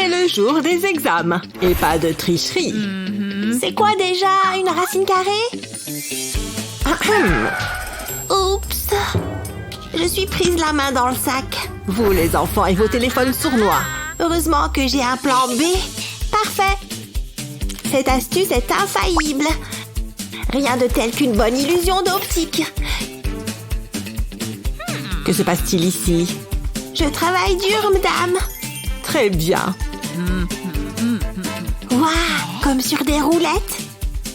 C'est le jour des examens et pas de tricherie. C'est quoi déjà, une racine carrée? Oups! Je suis prise la main dans le sac. Vous les enfants et vos téléphones sournois. Heureusement que j'ai un plan B. Parfait! Cette astuce est infaillible. Rien de tel qu'une bonne illusion d'optique. Que se passe-t-il ici? Je travaille dur, madame. Très bien. Waouh, comme sur des roulettes.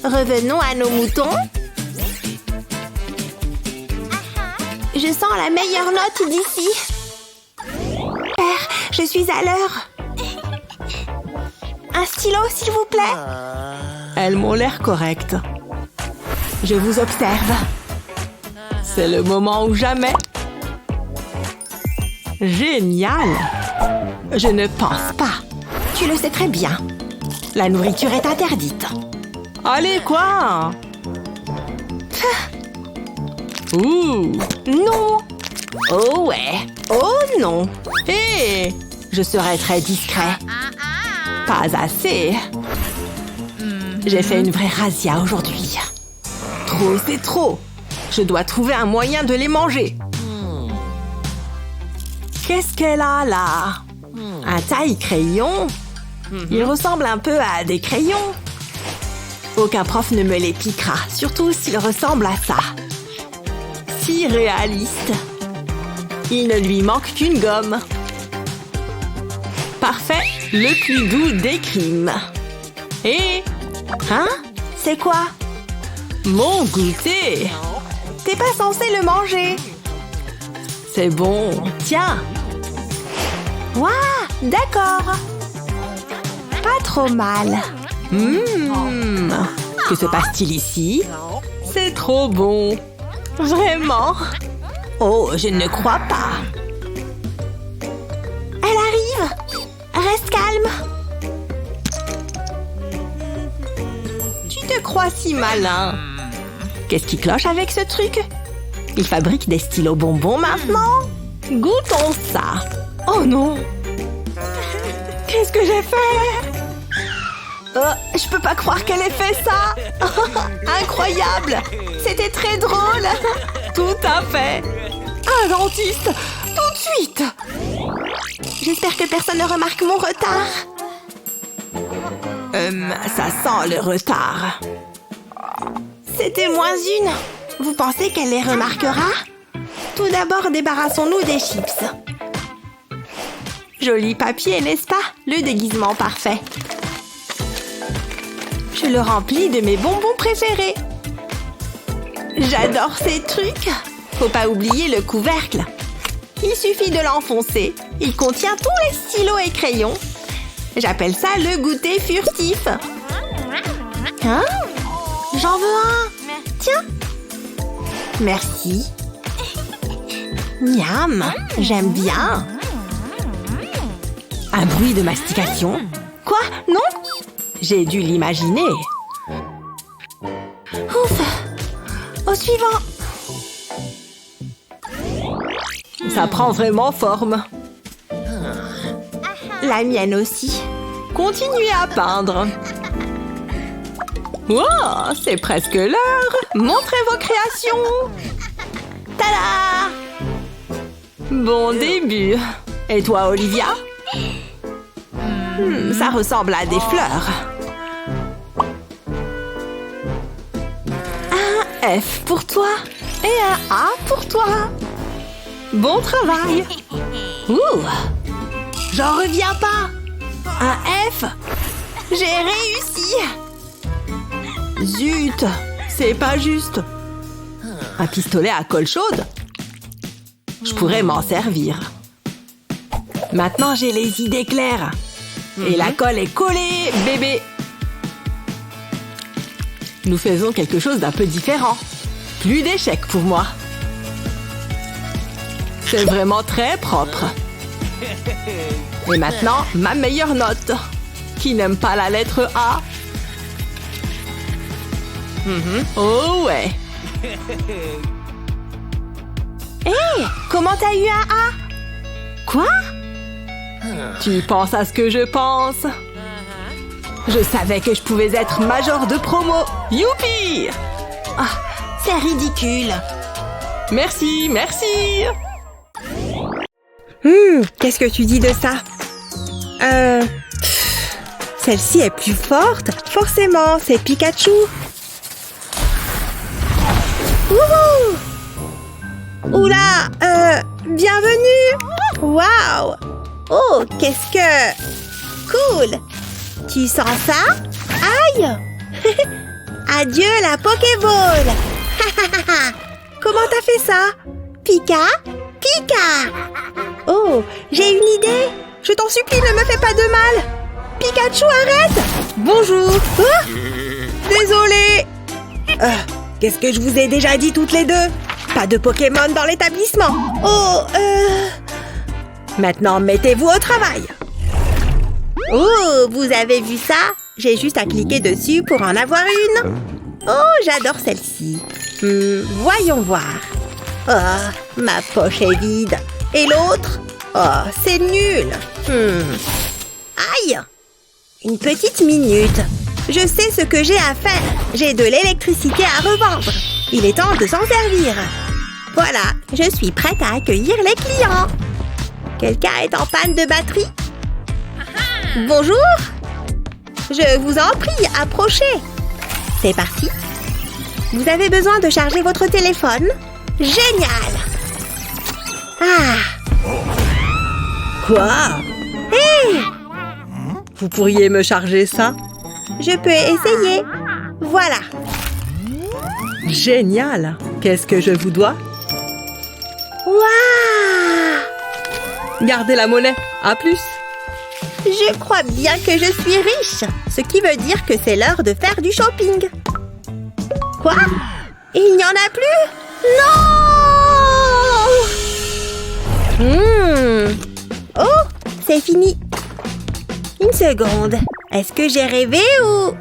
Revenons à nos moutons. Je sens la meilleure note d'ici. Père, je suis à l'heure. Un stylo, s'il vous plaît. Elles m'ont l'air correctes. Je vous observe. C'est le moment ou jamais. Génial! Je ne pense pas. Tu le sais très bien. La nourriture est interdite. Allez, quoi? Ouh! Non! Oh ouais! Oh non! Hé! Je serai très discret. Pas assez. J'ai fait une vraie razzia aujourd'hui. Trop, c'est trop. Je dois trouver un moyen de les manger. Qu'est-ce qu'elle a là? Un taille-crayon? Il ressemble un peu à des crayons. Aucun prof ne me les piquera, surtout s'il ressemble à ça. Si réaliste. Il ne lui manque qu'une gomme. Parfait, le plus doux des crimes. Et... Hein? C'est quoi? Mon goûter! T'es pas censé le manger. C'est bon, tiens! Waouh, d'accord. Pas trop mal. Que se passe-t-il ici? C'est trop bon! Vraiment? Oh, je ne crois pas! Elle arrive. Reste calme. Tu te crois si malin? Qu'est-ce qui cloche avec ce truc? Il fabrique des stylos bonbons maintenant? Goûtons ça! Oh non! Qu'est-ce que j'ai fait? Je peux pas croire qu'elle ait fait ça! Incroyable! C'était très drôle! Tout à fait! Un dentiste! Tout de suite! J'espère que personne ne remarque mon retard. Ça sent le retard. C'était moins une. Vous pensez qu'elle les remarquera? Tout d'abord, débarrassons-nous des chips. Joli papier, n'est-ce pas? Le déguisement parfait. Je le remplis de mes bonbons préférés. J'adore ces trucs. Faut pas oublier le couvercle. Il suffit de l'enfoncer. Il contient tous les stylos et crayons. J'appelle ça le goûter furtif. Hein? J'en veux un. Tiens. Merci. Miam, j'aime bien. Un bruit de mastication? Quoi? Non? J'ai dû l'imaginer. Ouf. Au suivant. Ça prend vraiment forme. La mienne aussi. Continuez à peindre. Wow, c'est presque l'heure. Montrez vos créations. Tada! Bon début. Et toi, Olivia? Ça ressemble à des fleurs. Un F pour toi et un A pour toi. Bon travail. Ouh! J'en reviens pas. Un F. J'ai réussi. Zut, c'est pas juste. Un pistolet à colle chaude? Je pourrais m'en servir. Maintenant, j'ai les idées claires. Et la colle est collée, bébé. Nous faisons quelque chose d'un peu différent. Plus d'échecs pour moi. C'est vraiment très propre. Et maintenant, ma meilleure note. Qui n'aime pas la lettre A? Oh ouais. Hé, comment t'as eu un A? Quoi? Tu penses à ce que je pense? Je savais que je pouvais être major de promo. Youpi! Ah, c'est ridicule. Merci, merci. Qu'est-ce que tu dis de ça? Celle-ci est plus forte. Forcément, c'est Pikachu. Wouhou! Oula, bienvenue! Waouh! Oh, qu'est-ce que... Cool! Tu sens ça? Aïe! Adieu la Pokéball! Comment t'as fait ça? Pika? Pika! Oh, j'ai une idée! Je t'en supplie, ne me fais pas de mal! Pikachu, arrête! Bonjour! Ah! Désolée! Qu'est-ce que je vous ai déjà dit toutes les deux? Pas de Pokémon dans l'établissement! Oh, Maintenant, mettez-vous au travail! Oh, vous avez vu ça? J'ai juste à cliquer dessus pour en avoir une! Oh, j'adore celle-ci! Voyons voir! Oh, ma poche est vide! Et l'autre? Oh, c'est nul! Aïe! Une petite minute! Je sais ce que j'ai à faire! J'ai de l'électricité à revendre! Il est temps de s'en servir! Voilà, je suis prête à accueillir les clients! Quelqu'un est en panne de batterie? Bonjour! Je vous en prie, approchez! C'est parti! Vous avez besoin de charger votre téléphone? Génial! Ah! Quoi? Hé! Vous pourriez me charger ça? Je peux essayer! Voilà! Génial! Qu'est-ce que je vous dois? Waouh! Gardez la monnaie. À plus! Je crois bien que je suis riche, ce qui veut dire que c'est l'heure de faire du shopping. Quoi? Il n'y en a plus? Non! Oh, c'est fini. Une seconde. Est-ce que j'ai rêvé ou...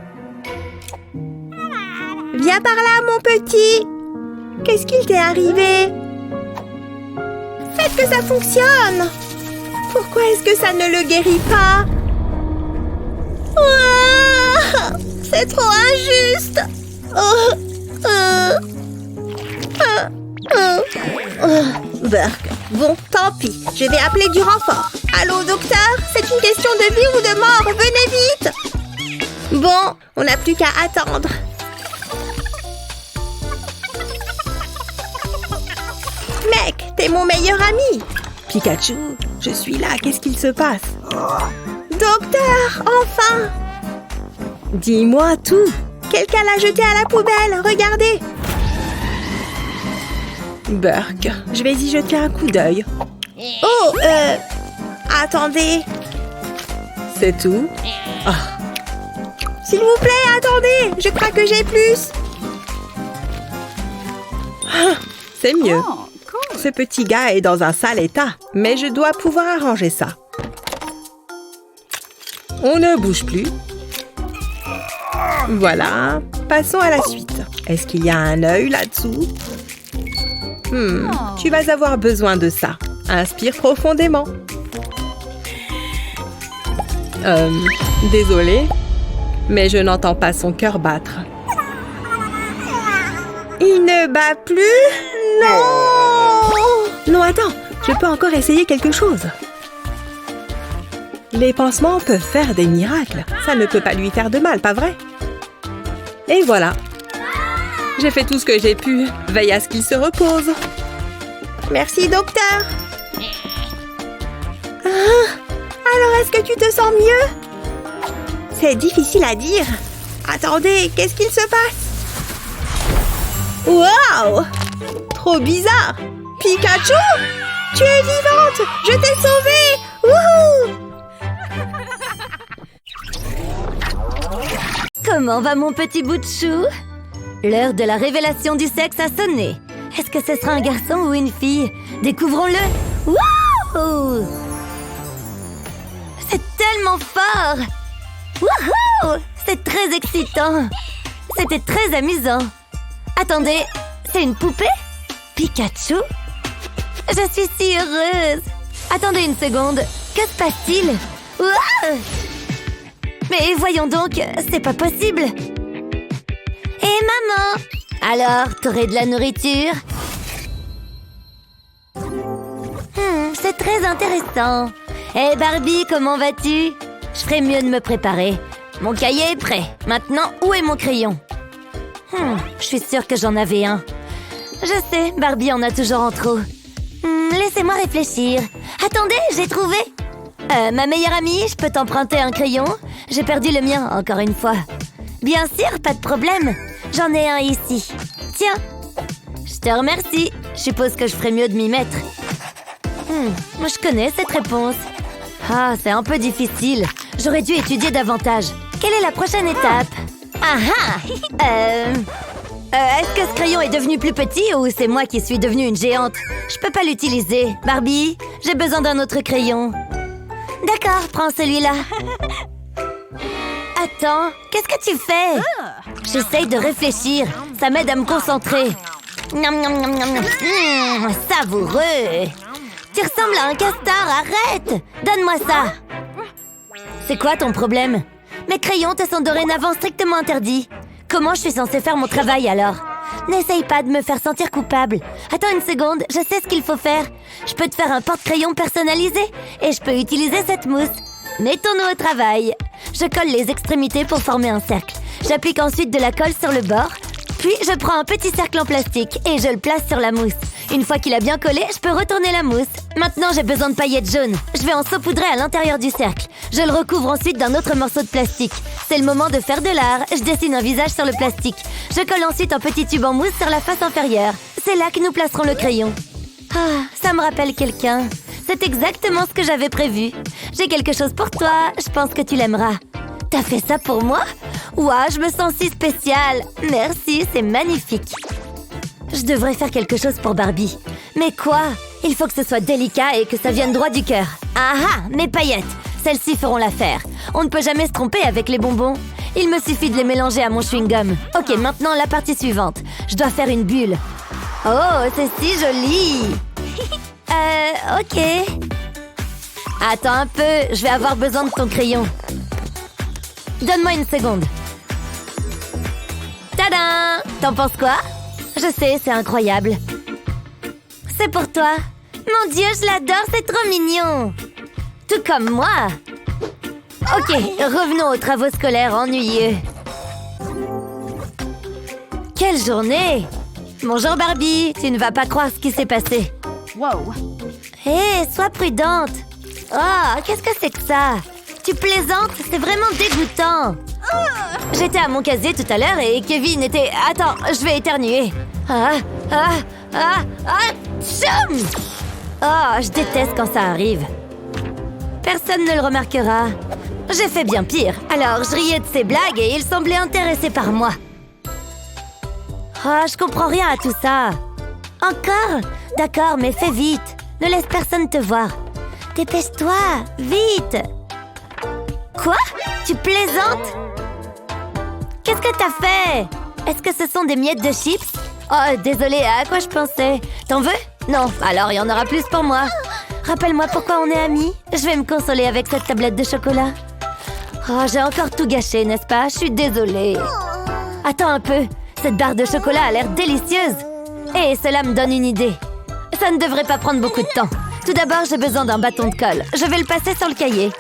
Viens par là, mon petit. Qu'est-ce qu'il t'est arrivé? Faites que ça fonctionne. Pourquoi est-ce que ça ne le guérit pas? Ouah, c'est trop injuste. Burk. Bon, tant pis. Je vais appeler du renfort. Allô, docteur? C'est une question de vie ou de mort. Venez vite. Bon, on n'a plus qu'à attendre. Mec, t'es mon meilleur ami. Pikachu, je suis là. Qu'est-ce qu'il se passe? Docteur, enfin! Dis-moi tout. Quelqu'un l'a jeté à la poubelle, regardez! Burk, je vais y jeter un coup d'œil. Oh, attendez. C'est tout? S'il vous plaît, attendez, je crois que j'ai plus. C'est mieux. Ce petit gars est dans un sale état, mais je dois pouvoir arranger ça. On ne bouge plus. Voilà, passons à la suite. Est-ce qu'il y a un œil là-dessous? Tu vas avoir besoin de ça. Inspire profondément. Désolée, mais je n'entends pas son cœur battre. Il ne bat plus? Non! Non, attends, je peux encore essayer quelque chose. Les pansements peuvent faire des miracles. Ça ne peut pas lui faire de mal, pas vrai? Et voilà. J'ai fait tout ce que j'ai pu. Veille à ce qu'il se repose. Merci, docteur. Alors, est-ce que tu te sens mieux? C'est difficile à dire. Attendez, qu'est-ce qu'il se passe? Waouh! Trop bizarre! Pikachu! Tu es vivante! Je t'ai sauvée! Wouhou! Comment va mon petit bout de chou? L'heure de la révélation du sexe a sonné. Est-ce que ce sera un garçon ou une fille? Découvrons-le! Wouhou! C'est tellement fort! Wouhou! C'est très excitant! C'était très amusant! Attendez, c'est une poupée? Pikachu? Je suis si heureuse! Attendez une seconde, Que se passe-t-il? Ouah! Mais voyons donc, c'est pas possible. Et maman? Alors, t'aurais de la nourriture? C'est très intéressant. Hé Barbie, comment vas-tu? Je ferais mieux de me préparer. Mon cahier est prêt. Maintenant, où est mon crayon? Je suis sûre que j'en avais un. Je sais, Barbie en a toujours en trop. Laissez-moi réfléchir. Attendez, j'ai trouvé. Ma meilleure amie, je peux t'emprunter un crayon? J'ai perdu le mien, encore une fois. Bien sûr, pas de problème. J'en ai un ici. Tiens. Je te remercie. Je suppose que je ferais mieux de m'y mettre. Je connais cette réponse. Ah, c'est un peu difficile. J'aurais dû étudier davantage. Quelle est la prochaine étape? Est-ce que ce crayon est devenu plus petit ou c'est moi qui suis devenue une géante? Je peux pas l'utiliser. Barbie, j'ai besoin d'un autre crayon. D'accord, prends celui-là. Attends, qu'est-ce que tu fais? J'essaye de réfléchir. Ça m'aide à me concentrer. Miam, miam, miam, miam, miam. Savoureux. Tu ressembles à un castor, arrête! Donne-moi ça! C'est quoi ton problème? Mes crayons te sont dorénavant strictement interdits. Comment je suis censée faire mon travail alors? N'essaye pas de me faire sentir coupable. Attends une seconde, je sais ce qu'il faut faire. Je peux te faire un porte-crayon personnalisé et je peux utiliser cette mousse. Mettons-nous au travail. Je colle les extrémités pour former un cercle. J'applique ensuite de la colle sur le bord. Puis je prends un petit cercle en plastique et je le place sur la mousse. Une fois qu'il a bien collé, je peux retourner la mousse. Maintenant, j'ai besoin de paillettes jaunes. Je vais en saupoudrer à l'intérieur du cercle. Je le recouvre ensuite d'un autre morceau de plastique. C'est le moment de faire de l'art. Je dessine un visage sur le plastique. Je colle ensuite un petit tube en mousse sur la face inférieure. C'est là que nous placerons le crayon. Ah, ça me rappelle quelqu'un. C'est exactement ce que j'avais prévu. J'ai quelque chose pour toi. Je pense que tu l'aimeras. T'as fait ça pour moi? Ouah, je me sens si spéciale. Merci, c'est magnifique. Je devrais faire quelque chose pour Barbie. Mais quoi? Il faut que ce soit délicat et que ça vienne droit du cœur. Ah ah, mes paillettes! Celles-ci feront l'affaire. On ne peut jamais se tromper avec les bonbons. Il me suffit de les mélanger à mon chewing-gum. Ok, maintenant la partie suivante. Je dois faire une bulle. Oh, c'est si joli! Ok. Attends un peu, je vais avoir besoin de ton crayon. Donne-moi une seconde. Tadam! T'en penses quoi? Je sais, c'est incroyable. C'est pour toi. Mon Dieu, je l'adore, c'est trop mignon. Tout comme moi. Ok, revenons aux travaux scolaires ennuyeux. Quelle journée! Bonjour Barbie, tu ne vas pas croire ce qui s'est passé. Wow. Hé, sois prudente. Oh, qu'est-ce que c'est que ça? Tu plaisantes? C'est vraiment dégoûtant. J'étais à mon casier tout à l'heure et Kevin était... Attends, je vais éternuer. Tchoum! Oh, je déteste quand ça arrive. Personne ne le remarquera. J'ai fait bien pire. Alors, je riais de ses blagues et il semblait intéressé par moi. Oh, je comprends rien à tout ça. Encore? D'accord, mais fais vite. Ne laisse personne te voir. Dépêche-toi, vite. Quoi? Tu plaisantes? Qu'est-ce que t'as fait? Est-ce que ce sont des miettes de chips? Oh, désolée, à quoi je pensais? T'en veux? Non, alors il y en aura plus pour moi. Rappelle-moi pourquoi on est amis. Je vais me consoler avec cette tablette de chocolat. Oh, j'ai encore tout gâché, n'est-ce pas? Je suis désolée. Attends un peu. Cette barre de chocolat a l'air délicieuse. Et cela me donne une idée. Ça ne devrait pas prendre beaucoup de temps. Tout d'abord, j'ai besoin d'un bâton de colle. Je vais le passer sur le cahier.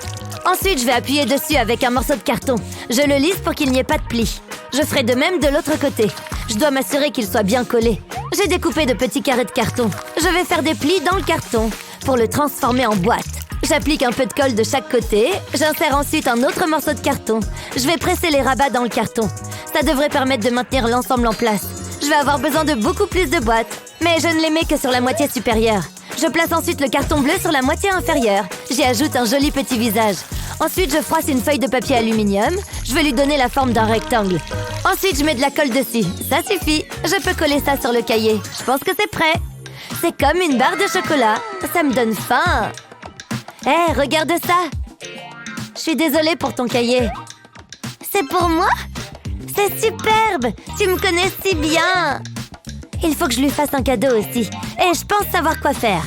Ensuite, je vais appuyer dessus avec un morceau de carton. Je le lisse pour qu'il n'y ait pas de plis. Je ferai de même de l'autre côté. Je dois m'assurer qu'il soit bien collé. J'ai découpé de petits carrés de carton. Je vais faire des plis dans le carton pour le transformer en boîte. J'applique un peu de colle de chaque côté. J'insère ensuite un autre morceau de carton. Je vais presser les rabats dans le carton. Ça devrait permettre de maintenir l'ensemble en place. Je vais avoir besoin de beaucoup plus de boîtes. Mais je ne les mets que sur la moitié supérieure. Je place ensuite le carton bleu sur la moitié inférieure. J'y ajoute un joli petit visage. Ensuite, je froisse une feuille de papier aluminium. Je vais lui donner la forme d'un rectangle. Ensuite, je mets de la colle dessus. Ça suffit. Je peux coller ça sur le cahier. Je pense que c'est prêt. C'est comme une barre de chocolat. Ça me donne faim. Hé, regarde ça. Je suis désolée pour ton cahier. C'est pour moi? C'est superbe. Tu me connais si bien. Il faut que je lui fasse un cadeau aussi. Et je pense savoir quoi faire.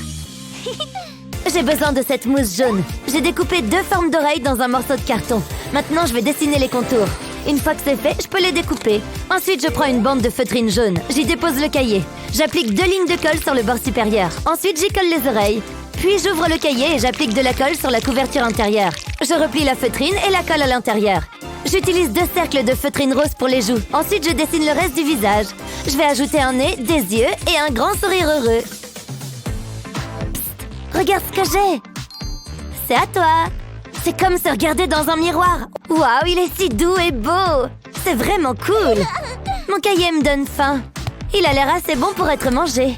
J'ai besoin de cette mousse jaune. J'ai découpé 2 formes d'oreilles dans un morceau de carton. Maintenant, je vais dessiner les contours. Une fois que c'est fait, je peux les découper. Ensuite, je prends une bande de feutrine jaune. J'y dépose le cahier. J'applique 2 lignes de colle sur le bord supérieur. Ensuite, j'y colle les oreilles. Puis, j'ouvre le cahier et j'applique de la colle sur la couverture intérieure. Je replie la feutrine et la colle à l'intérieur. J'utilise 2 cercles de feutrine rose pour les joues. Ensuite, je dessine le reste du visage. Je vais ajouter un nez, des yeux et un grand sourire heureux. Psst, regarde ce que j'ai. C'est à toi. C'est comme se regarder dans un miroir. Waouh, il est si doux et beau. C'est vraiment cool. Mon cahier me donne faim. Il a l'air assez bon pour être mangé.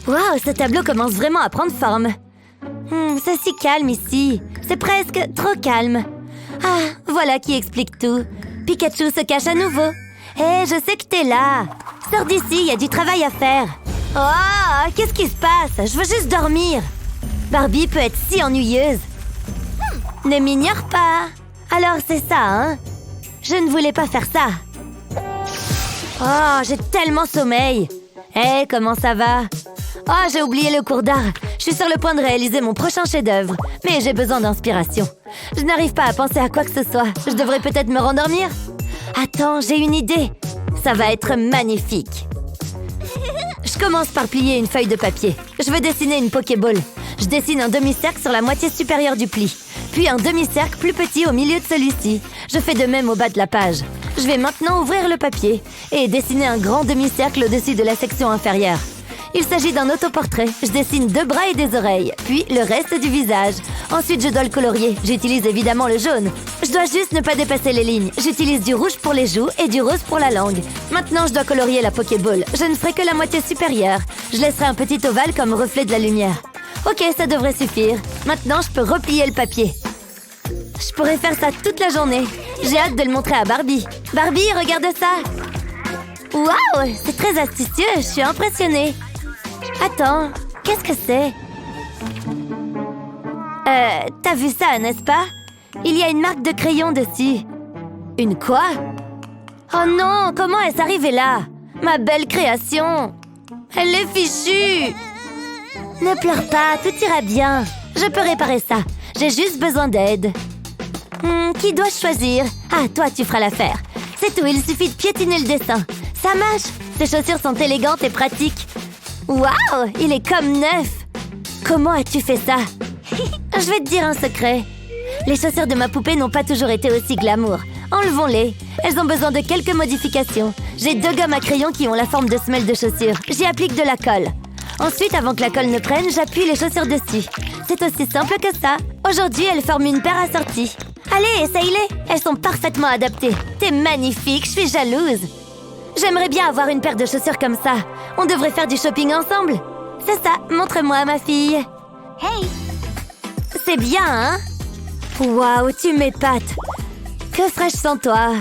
Waouh, ce tableau commence vraiment à prendre forme. C'est si calme ici. C'est presque trop calme. Ah, voilà qui explique tout. Pikachu se cache à nouveau. Hé, je sais que t'es là. Sors d'ici, il y a du travail à faire. Oh, qu'est-ce qui se passe? Je veux juste dormir. Barbie peut être si ennuyeuse. Ne m'ignore pas. Alors c'est ça, hein? Je ne voulais pas faire ça. Oh, j'ai tellement sommeil. Hé, comment ça va? Oh, j'ai oublié le cours d'art. Je suis sur le point de réaliser mon prochain chef-d'œuvre. Mais j'ai besoin d'inspiration. Je n'arrive pas à penser à quoi que ce soit. Je devrais peut-être me rendormir. Attends, j'ai une idée. Ça va être magnifique. Je commence par plier une feuille de papier. Je veux dessiner une Pokéball. Je dessine un demi-cercle sur la moitié supérieure du pli. Puis un demi-cercle plus petit au milieu de celui-ci. Je fais de même au bas de la page. Je vais maintenant ouvrir le papier et dessiner un grand demi-cercle au-dessus de la section inférieure. Il s'agit d'un autoportrait. Je dessine 2 bras et des oreilles, puis le reste du visage. Ensuite, je dois le colorier. J'utilise évidemment le jaune. Je dois juste ne pas dépasser les lignes. J'utilise du rouge pour les joues et du rose pour la langue. Maintenant, je dois colorier la Pokéball. Je ne ferai que la moitié supérieure. Je laisserai un petit ovale comme reflet de la lumière. Ok, ça devrait suffire. Maintenant, je peux replier le papier. Je pourrais faire ça toute la journée. J'ai hâte de le montrer à Barbie. Barbie, regarde ça. Waouh, c'est très astucieux. Je suis impressionnée. Attends, qu'est-ce que c'est? T'as vu ça, n'est-ce pas? Il y a une marque de crayon dessus. Une quoi? Oh non, comment est-ce arrivé là? Ma belle création! Elle est fichue! Ne pleure pas, tout ira bien. Je peux réparer ça. J'ai juste besoin d'aide. Qui dois-je choisir? Ah, toi, tu feras l'affaire. C'est tout, il suffit de piétiner le dessin. Ça marche! Ces chaussures sont élégantes et pratiques. Waouh, il est comme neuf! Comment as-tu fait ça? Je vais te dire un secret. Les chaussures de ma poupée n'ont pas toujours été aussi glamour. Enlevons-les. Elles ont besoin de quelques modifications. J'ai 2 gommes à crayon qui ont la forme de semelles de chaussures. J'y applique de la colle. Ensuite, avant que la colle ne prenne, j'appuie les chaussures dessus. C'est aussi simple que ça. Aujourd'hui, elles forment une paire assortie. Allez, essaye-les. Elles sont parfaitement adaptées. T'es magnifique, je suis jalouse. J'aimerais bien avoir une paire de chaussures comme ça. On devrait faire du shopping ensemble. C'est ça, montre-moi, ma fille. Hey! C'est bien, hein? Waouh, tu m'épates. Que ferais-je sans toi?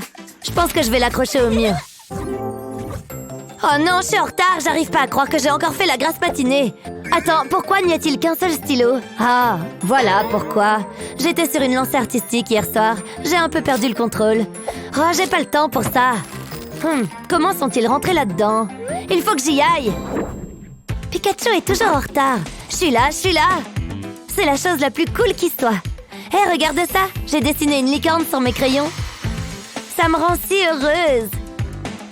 Je pense que je vais l'accrocher au mur. Oh non, je suis en retard, j'arrive pas à croire que j'ai encore fait la grasse matinée. Attends, pourquoi n'y a-t-il qu'un seul stylo? Ah, voilà pourquoi. J'étais sur une lancée artistique hier soir. J'ai un peu perdu le contrôle. Oh, j'ai pas le temps pour ça. Comment sont-ils rentrés là-dedans? Il faut que j'y aille. Pikachu est toujours en retard. Je suis là. C'est la chose la plus cool qui soit. Hé, regarde ça. J'ai dessiné une licorne sur mes crayons. Ça me rend si heureuse.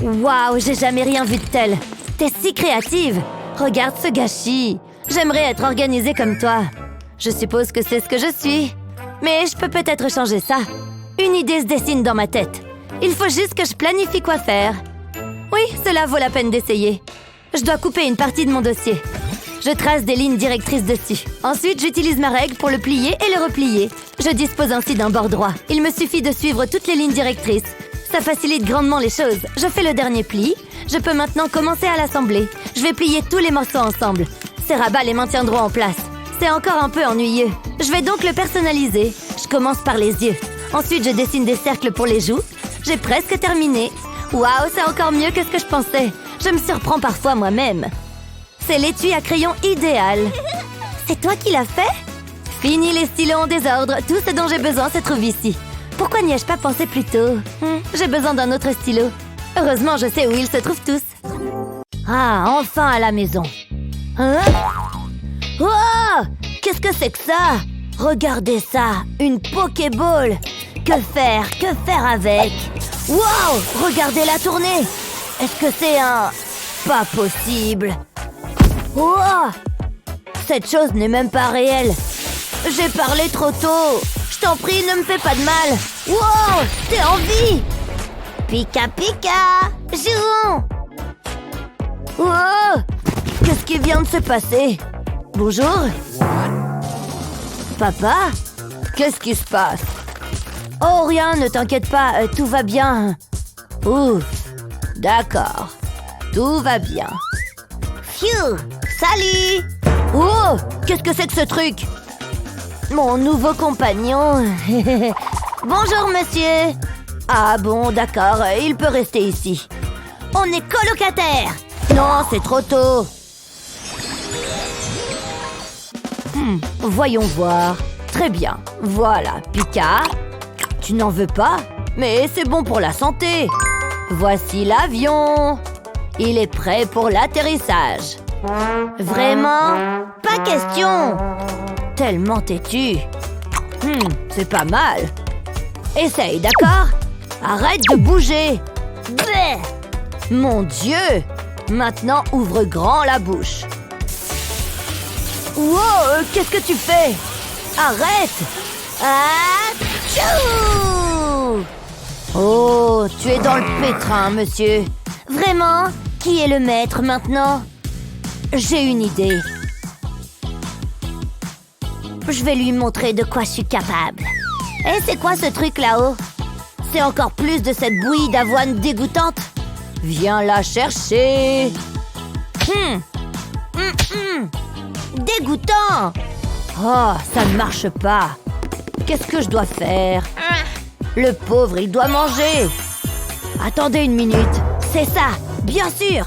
Waouh, j'ai jamais rien vu de tel. T'es si créative. Regarde ce gâchis. J'aimerais être organisée comme toi. Je suppose que c'est ce que je suis. Mais je peux peut-être changer ça. Une idée se dessine dans ma tête. Il faut juste que je planifie quoi faire. Oui, cela vaut la peine d'essayer. Je dois couper une partie de mon dossier. Je trace des lignes directrices dessus. Ensuite, j'utilise ma règle pour le plier et le replier. Je dispose ainsi d'un bord droit. Il me suffit de suivre toutes les lignes directrices. Ça facilite grandement les choses. Je fais le dernier pli. Je peux maintenant commencer à l'assembler. Je vais plier tous les morceaux ensemble. Ces rabats les maintiendront en place. C'est encore un peu ennuyeux. Je vais donc le personnaliser. Je commence par les yeux. Ensuite, je dessine des cercles pour les joues. J'ai presque terminé. Waouh, c'est encore mieux que ce que je pensais. Je me surprends parfois moi-même. C'est l'étui à crayon idéal. C'est toi qui l'as fait? Fini les stylos en désordre. Tout ce dont j'ai besoin se trouve ici. Pourquoi n'y ai-je pas pensé plus tôt? J'ai besoin d'un autre stylo. Heureusement, je sais où ils se trouvent tous. Ah, enfin à la maison. Hein? Oh! qu'est-ce que c'est que ça? Regardez ça, une Pokéball. Que faire avec? Wow, regardez la tournée. Est-ce que c'est un... Pas possible. Wow, cette chose n'est même pas réelle. J'ai parlé trop tôt. Je t'en prie, ne me fais pas de mal. Wow, t'es en vie. Pika pika, jouons. Wow, qu'est-ce qui vient de se passer? Bonjour. Papa? Qu'est-ce qui se passe? Oh, rien, ne t'inquiète pas, tout va bien. Ouf, d'accord, tout va bien. Phew, salut! Oh, qu'est-ce que c'est que ce truc? Mon nouveau compagnon. Bonjour, monsieur. Ah bon, d'accord, il peut rester ici. On est colocataires. Non, c'est trop tôt. Voyons voir. Très bien, voilà, Pika. Tu n'en veux pas? Mais c'est bon pour la santé. Voici l'avion. Il est prêt pour l'atterrissage. Vraiment? Pas question. Tellement têtu. C'est pas mal. Essaye, d'accord? Arrête de bouger. Bleh. Mon Dieu. Maintenant, ouvre grand la bouche. Wow, qu'est-ce que tu fais? Arrête. Atchou! Oh, tu es dans le pétrin, monsieur. Vraiment? Qui est le maître maintenant? J'ai une idée. Je vais lui montrer de quoi je suis capable. Et c'est quoi ce truc là-haut? C'est encore plus de cette bouillie d'avoine dégoûtante? Viens la chercher. Dégoûtant! Oh, ça ne marche pas. Qu'est-ce que je dois faire? Le pauvre, il doit manger. Attendez une minute. C'est ça, bien sûr.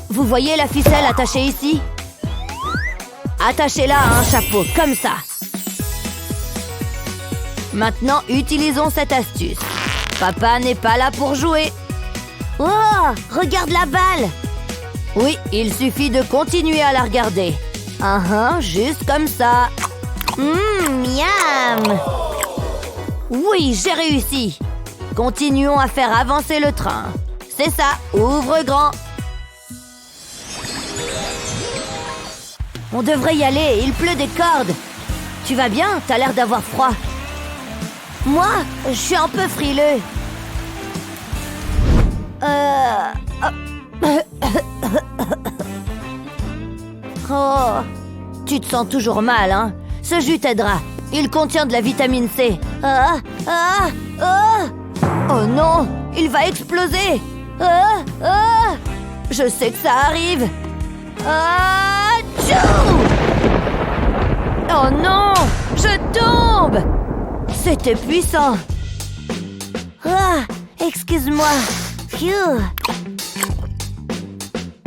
Vous voyez la ficelle attachée ici? Attachez-la à un chapeau, comme ça. Maintenant, utilisons cette astuce. Papa n'est pas là pour jouer. Oh, regarde la balle. Oui, il suffit de continuer à la regarder. Juste comme ça. Miam. Oui, j'ai réussi. Continuons à faire avancer le train. C'est ça, ouvre grand. On devrait y aller, il pleut des cordes. Tu vas bien? T'as l'air d'avoir froid. Moi, je suis un peu frileux. Oh, tu te sens toujours mal, hein? Ce jus t'aidera. Il contient de la vitamine C. Oh non, il va exploser. Je sais que ça arrive. Oh non, je tombe. C'était puissant. Excuse-moi. Phew.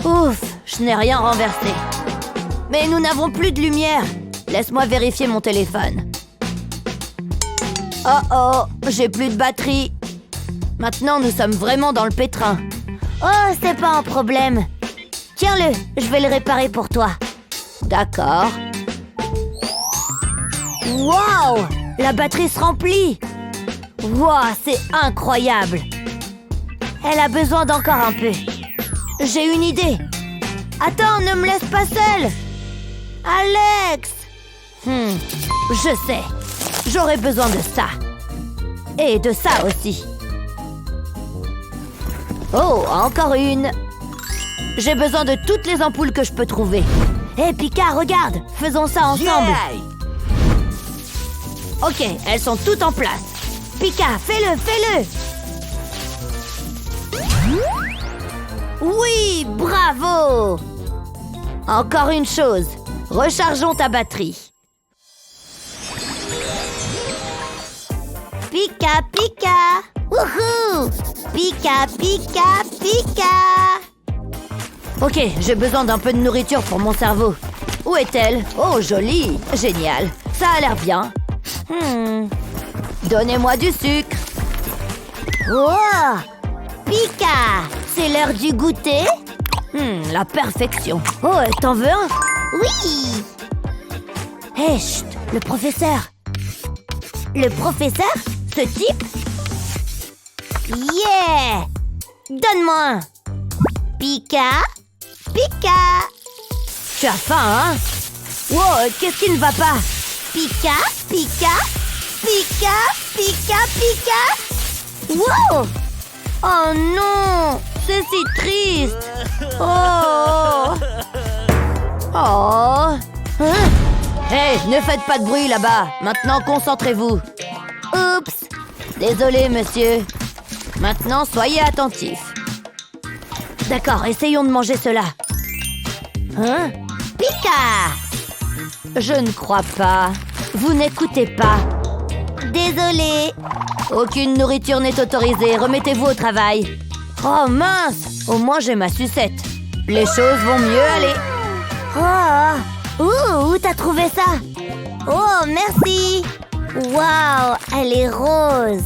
Ouf, je n'ai rien renversé. Mais nous n'avons plus de lumière. Laisse-moi vérifier mon téléphone. Oh, j'ai plus de batterie. Maintenant, nous sommes vraiment dans le pétrin. Oh, c'est pas un problème. Tiens-le, je vais le réparer pour toi. D'accord. Wow, la batterie se remplit. Wow, c'est incroyable. Elle a besoin d'encore un peu. J'ai une idée. Attends, ne me laisse pas seule. Alex. Je sais. J'aurais besoin de ça. Et de ça aussi. Oh, encore une. J'ai besoin de toutes les ampoules que je peux trouver. Hé, Pika, regarde. Faisons ça ensemble. Yeah. Ok, elles sont toutes en place. Pika, fais-le. Oui, bravo. Encore une chose. Rechargeons ta batterie. Pika, Pika. Wouhou. Pika, Pika, Pika. Ok, j'ai besoin d'un peu de nourriture pour mon cerveau. Où est-elle? Oh, jolie. Génial. Ça a l'air bien. Donnez-moi du sucre. Oh, Pika, c'est l'heure du goûter? La perfection. Oh, t'en veux un? Oui. Hé, chut, le professeur. Le professeur? Ce type? Yeah! Donne-moi. Pika, Pika. Tu as faim, hein? Wow, qu'est-ce qui ne va pas? Pika, Pika, Pika, Pika, Pika. Wow! Oh non! C'est si triste! Oh! Oh! Hein? Hey, ne faites pas de bruit là-bas! Maintenant, concentrez-vous! Oups! Désolé, monsieur. Maintenant, soyez attentifs. D'accord, essayons de manger cela. Hein? Pika! Je ne crois pas. Vous n'écoutez pas. Désolé. Aucune nourriture n'est autorisée. Remettez-vous au travail. Oh mince! Au moins j'ai ma sucette. Les choses vont mieux aller. Oh! Où t'as trouvé ça? Oh, merci! Waouh! Elle est rose.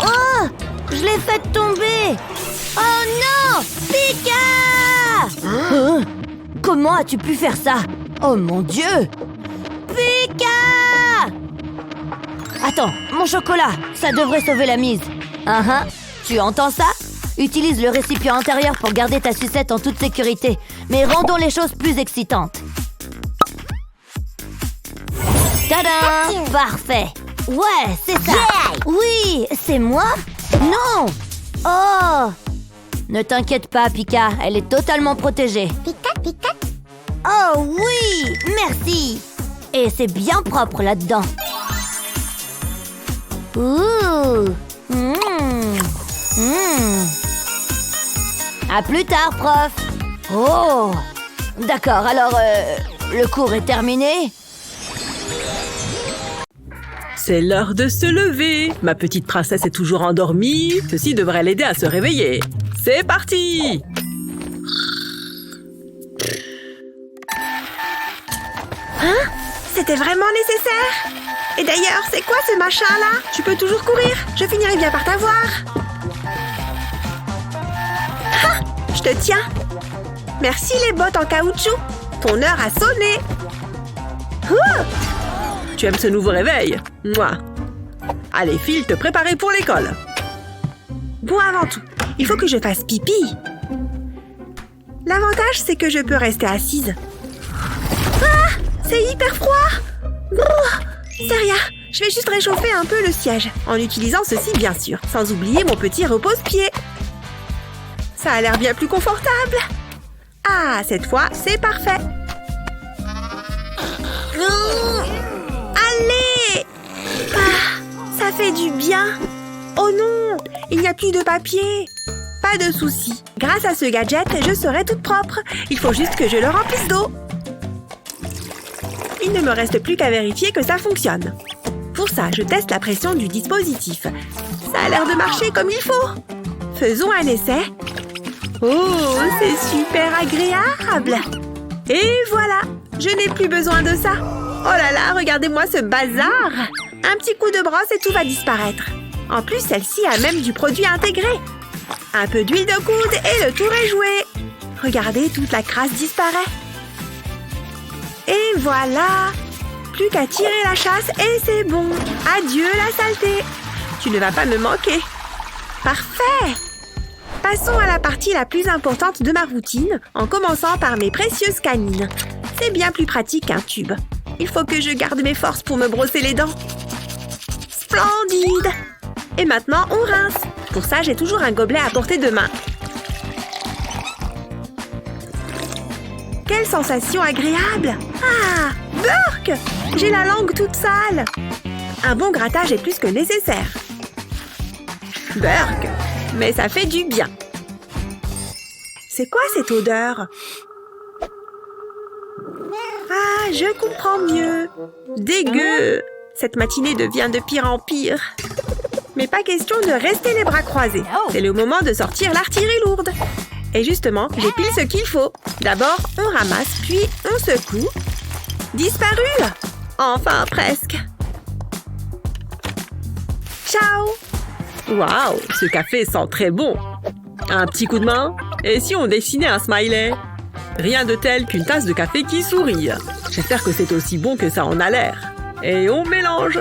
Oh! Je l'ai faite tomber. Oh non! Pika! Hein? Comment as-tu pu faire ça? Oh mon Dieu! Pika! Attends, mon chocolat, ça devrait sauver la mise. Tu entends ça? Utilise le récipient intérieur pour garder ta sucette en toute sécurité. Mais rendons les choses plus excitantes. Tadam! Parfait! Ouais, c'est ça! Oui, c'est moi? Non! Oh! Ne t'inquiète pas, Pika, elle est totalement protégée. Pika, Pika. Oh oui! Merci! Et c'est bien propre là-dedans. Ouh! À plus tard, prof! Oh! D'accord, alors, le cours est terminé? C'est l'heure de se lever. Ma petite princesse est toujours endormie. Ceci devrait l'aider à se réveiller. C'est parti! Hein? C'était vraiment nécessaire? Et d'ailleurs, c'est quoi ce machin-là? Tu peux toujours courir. Je finirai bien par t'avoir. Ah! Je te tiens. Merci les bottes en caoutchouc. Ton heure a sonné. Tu aimes ce nouveau réveil? Moi. Allez, file te préparer pour l'école. Bon, avant tout, il faut que je fasse pipi. L'avantage, c'est que je peux rester assise. Ah! C'est hyper froid! C'est rien, je vais juste réchauffer un peu le siège, en utilisant ceci bien sûr, sans oublier mon petit repose-pied. Ça a l'air bien plus confortable. Ah, cette fois, c'est parfait. Allez! Ah, ça fait du bien. Oh non, il n'y a plus de papier. Pas de souci. Grâce à ce gadget, je serai toute propre. Il faut juste que je le remplisse d'eau. Il ne me reste plus qu'à vérifier que ça fonctionne. Pour ça, je teste la pression du dispositif. Ça a l'air de marcher comme il faut. Faisons un essai. Oh, c'est super agréable. Et voilà, je n'ai plus besoin de ça. Oh là là, regardez-moi ce bazar. Un petit coup de brosse et tout va disparaître. En plus, celle-ci a même du produit intégré. Un peu d'huile de coude et le tour est joué. Regardez, toute la crasse disparaît. Et voilà! Plus qu'à tirer la chasse et c'est bon! Adieu la saleté! Tu ne vas pas me manquer! Parfait! Passons à la partie la plus importante de ma routine, en commençant par mes précieuses canines. C'est bien plus pratique qu'un tube. Il faut que je garde mes forces pour me brosser les dents. Splendide! Et maintenant, on rince. Pour ça, j'ai toujours un gobelet à portée de main. Quelle sensation agréable! Ah! Burk! J'ai la langue toute sale! Un bon grattage est plus que nécessaire. Burk! Mais ça fait du bien. C'est quoi cette odeur? Ah, je comprends mieux. Dégueu! Cette matinée devient de pire en pire. Mais pas question de rester les bras croisés. C'est le moment de sortir l'artillerie lourde. Et justement, j'ai pile ce qu'il faut. D'abord, on ramasse, puis on secoue. Disparu! Enfin, presque. Ciao! Waouh, ce café sent très bon. Un petit coup de main? Et si on dessinait un smiley? Rien de tel qu'une tasse de café qui sourit. J'espère que c'est aussi bon que ça en a l'air. Et on mélange.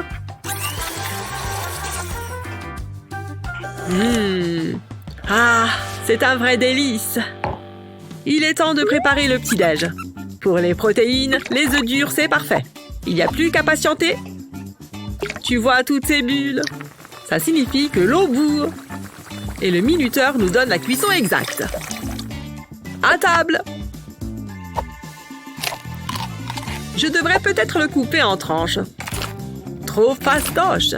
Ah, c'est un vrai délice. Il est temps de préparer le petit-déj. Pour les protéines, les œufs durs, c'est parfait. Il n'y a plus qu'à patienter. Tu vois toutes ces bulles? Ça signifie que l'eau bout. Et le minuteur nous donne la cuisson exacte. À table! Je devrais peut-être le couper en tranches. Trop fastoche!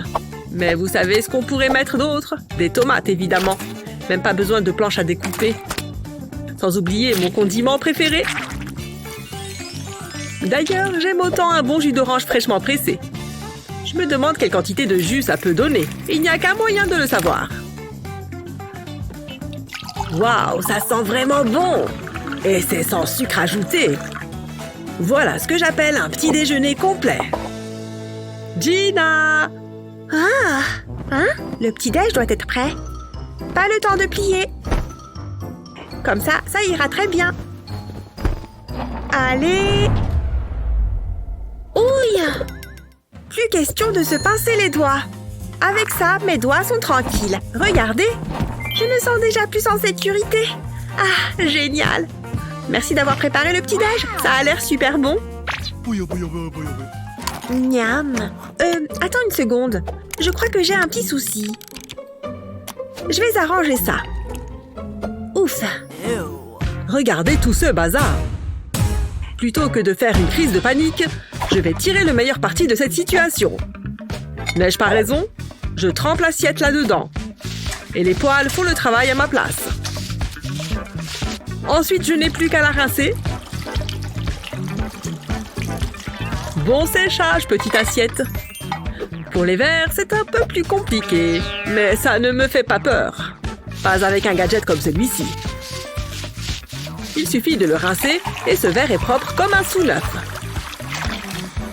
Mais vous savez ce qu'on pourrait mettre d'autre? Des tomates, évidemment. Même pas besoin de planche à découper. Sans oublier mon condiment préféré. D'ailleurs, j'aime autant un bon jus d'orange fraîchement pressé. Je me demande quelle quantité de jus ça peut donner. Il n'y a qu'un moyen de le savoir. Waouh, ça sent vraiment bon! Et c'est sans sucre ajouté. Voilà ce que j'appelle un petit déjeuner complet. Gina! Ah! Hein? Le petit-déj doit être prêt. Pas le temps de plier. Comme ça ira très bien. Allez! Ouille! Plus question de se pincer les doigts. Avec ça, mes doigts sont tranquilles. Regardez! Je me sens déjà plus en sécurité. Ah, génial! Merci d'avoir préparé le petit-déj. Ça a l'air super bon. Miam. Attends une seconde. Je crois que j'ai un petit souci. Je vais arranger ça. Ouf. Regardez tout ce bazar. Plutôt que de faire une crise de panique, je vais tirer le meilleur parti de cette situation. N'ai-je pas raison? Je trempe l'assiette là-dedans. Et les poêles font le travail à ma place. Ensuite, je n'ai plus qu'à la rincer. Bon séchage, petite assiette. Pour les verres, c'est un peu plus compliqué, mais ça ne me fait pas peur. Pas avec un gadget comme celui-ci. Il suffit de le rincer et ce verre est propre comme un sous-neuf.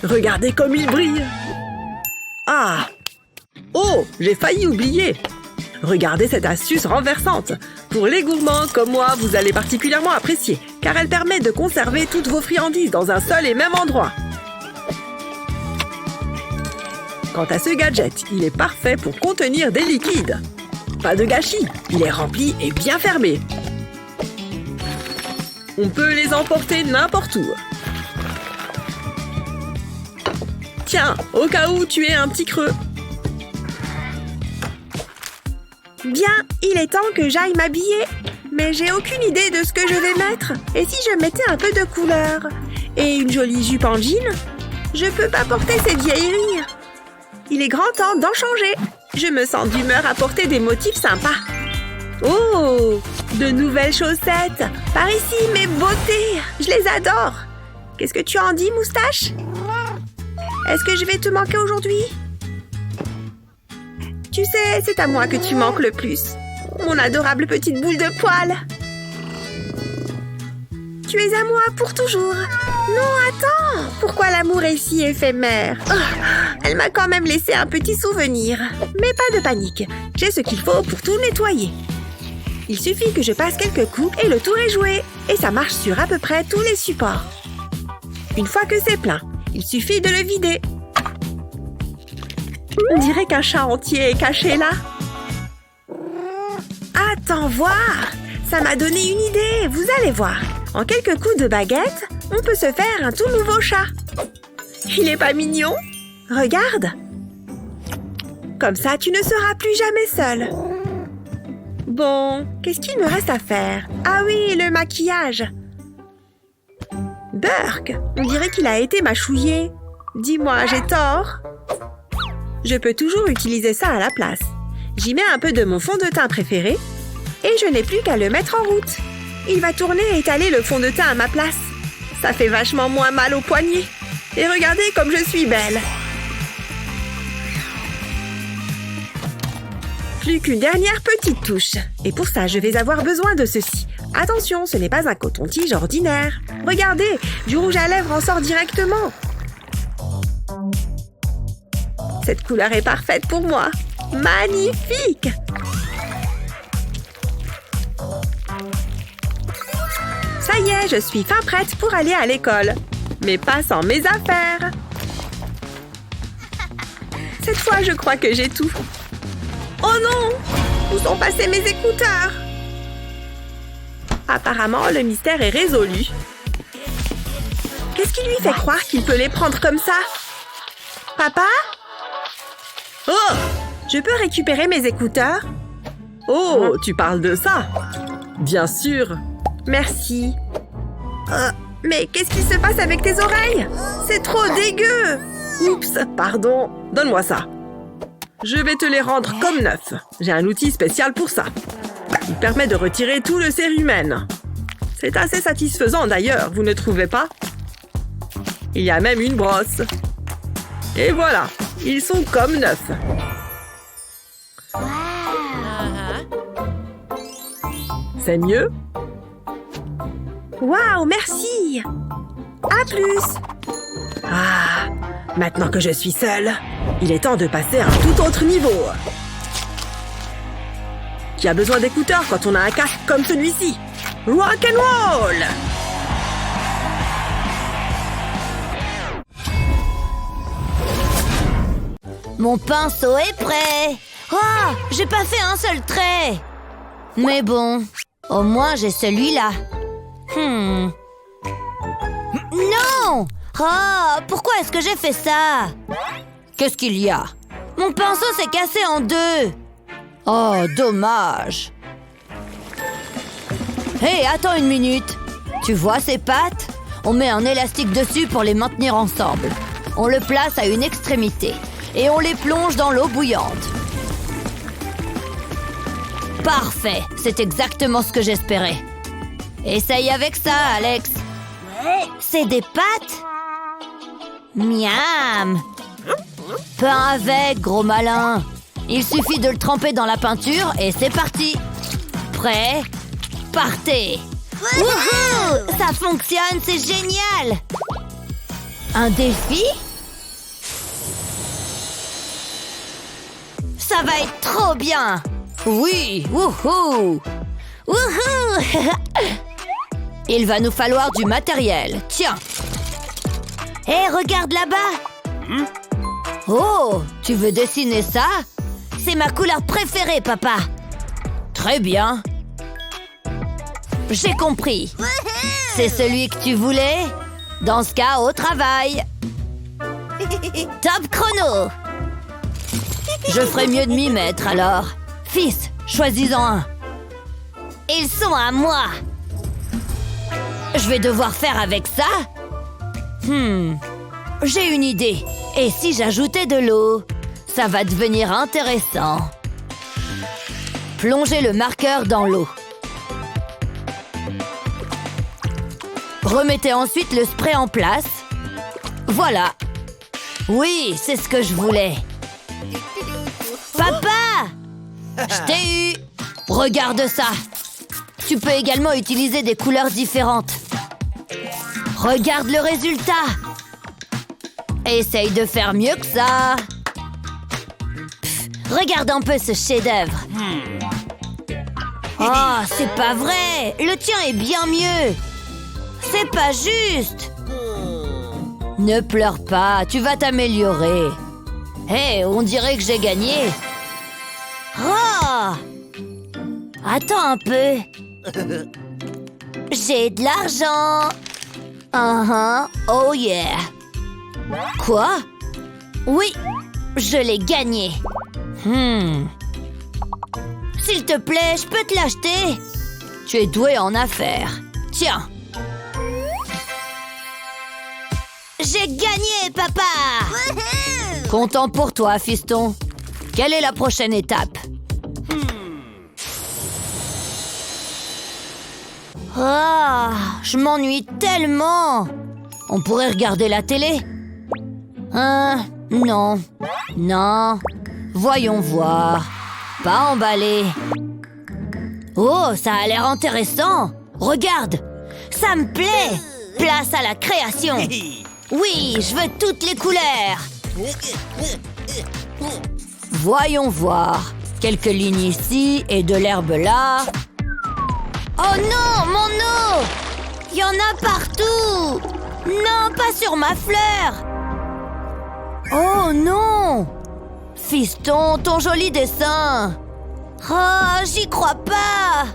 Regardez comme il brille. Ah! Oh, j'ai failli oublier. Regardez cette astuce renversante. Pour les gourmands comme moi, vous allez particulièrement apprécier, car elle permet de conserver toutes vos friandises dans un seul et même endroit. Quant à ce gadget, il est parfait pour contenir des liquides. Pas de gâchis, il est rempli et bien fermé. On peut les emporter n'importe où. Tiens, au cas où tu aies un petit creux. Bien, il est temps que j'aille m'habiller. Mais j'ai aucune idée de ce que je vais mettre. Et si je mettais un peu de couleur? Et une jolie jupe en jean? Je peux pas porter cette vieillerie. Il est grand temps d'en changer. Je me sens d'humeur à porter des motifs sympas. Oh! De nouvelles chaussettes. Par ici, mes beautés. Je les adore. Qu'est-ce que tu en dis, moustache? Est-ce que je vais te manquer aujourd'hui? Tu sais, c'est à moi que tu manques le plus. Mon adorable petite boule de poil. Tu es à moi pour toujours. Non, attends. Pourquoi l'amour est si éphémère? Oh, elle m'a quand même laissé un petit souvenir. Mais pas de panique. J'ai ce qu'il faut pour tout nettoyer. Il suffit que je passe quelques coups et le tour est joué. Et ça marche sur à peu près tous les supports. Une fois que c'est plein, il suffit de le vider. On dirait qu'un chat entier est caché là. Attends voir. Ça m'a donné une idée, vous allez voir. En quelques coups de baguette, on peut se faire un tout nouveau chat. Il est pas mignon? Regarde. Comme ça, tu ne seras plus jamais seule. Bon, qu'est-ce qu'il me reste à faire? Ah oui, le maquillage. Burk, on dirait qu'il a été mâchouillé. Dis-moi, j'ai tort? Je peux toujours utiliser ça à la place. J'y mets un peu de mon fond de teint préféré et je n'ai plus qu'à le mettre en route. Il va tourner et étaler le fond de teint à ma place. Ça fait vachement moins mal aux poignets. Et regardez comme je suis belle. Plus qu'une dernière petite touche. Et pour ça, je vais avoir besoin de ceci. Attention, ce n'est pas un coton-tige ordinaire. Regardez, du rouge à lèvres en sort directement. Cette couleur est parfaite pour moi. Magnifique! Ça y est, je suis fin prête pour aller à l'école. mais pas sans mes affaires. Cette fois, je crois que j'ai tout. Oh non! Où sont passés mes écouteurs? Apparemment, le mystère est résolu. Qu'est-ce qui lui fait croire qu'il peut les prendre comme ça? Papa? Oh! Je peux récupérer mes écouteurs? Oh, tu parles de ça? Bien sûr. Merci. Mais qu'est-ce qui se passe avec tes oreilles? C'est trop dégueu! Oups, pardon. Donne-moi ça. Je vais te les rendre comme neufs. J'ai un outil spécial pour ça. Il permet de retirer tout le cérumen. C'est assez satisfaisant d'ailleurs, vous ne trouvez pas? Il y a même une brosse. Et voilà, ils sont comme neufs. C'est mieux? Waouh, merci! À plus! Ah, maintenant que je suis seule, il est temps de passer à un tout autre niveau. Qui a besoin d'écouteurs quand on a un casque comme celui-ci? Rock and roll! Mon pinceau est prêt. Oh, j'ai pas fait un seul trait. Mais bon, au moins j'ai celui-là. Non! Oh, pourquoi est-ce que j'ai fait ça? Qu'est-ce qu'il y a? Mon pinceau s'est cassé en deux. Oh, dommage. Hé, attends une minute. Tu vois ces pattes? On met un élastique dessus pour les maintenir ensemble. On le place à une extrémité et on les plonge dans l'eau bouillante. Parfait, c'est exactement ce que j'espérais. Essaye avec ça, Alex. C'est des pâtes? Miam! Peins avec, gros malin. Il suffit de le tremper dans la peinture et c'est parti. Prêt? Partez! Wouhou! Ça fonctionne, c'est génial! Un défi? Ça va être trop bien! Oui! Wouhou! Wouhou! Il va nous falloir du matériel. Tiens! Hé, regarde là-bas! Oh! Tu veux dessiner ça? C'est ma couleur préférée, papa! Très bien! J'ai compris! C'est celui que tu voulais? Dans ce cas, au travail! Top chrono! Je ferais mieux de m'y mettre alors. Fils, choisis-en un. Ils sont à moi. Je vais devoir faire avec ça? J'ai une idée. Et si j'ajoutais de l'eau? Ça va devenir intéressant. Plongez le marqueur dans l'eau. Remettez ensuite le spray en place. Voilà. Oui, c'est ce que je voulais. Papa! Je t'ai eu! Regarde ça! Tu peux également utiliser des couleurs différentes. Regarde le résultat! Essaye de faire mieux que ça! Regarde un peu ce chef-d'œuvre. Oh, c'est pas vrai! Le tien est bien mieux! C'est pas juste! Ne pleure pas, tu vas t'améliorer. Hé, on dirait que j'ai gagné. Oh! Attends un peu. J'ai de l'argent. Oh yeah. Quoi? Oui, je l'ai gagné. S'il te plaît, je peux te l'acheter? Tu es doué en affaires. Tiens. J'ai gagné, papa! Content pour toi, fiston. Quelle est la prochaine étape? Ah, je m'ennuie tellement. On pourrait regarder la télé? Non. Non. Voyons voir. Pas emballé. Oh, ça a l'air intéressant. Regarde. Ça me plaît. Place à la création. Oui, je veux toutes les couleurs. Voyons voir. Quelques lignes ici et de l'herbe là. Oh non, mon eau! Il y en a partout! Non, pas sur ma fleur! Oh non! Fiston, ton joli dessin! Oh, j'y crois pas!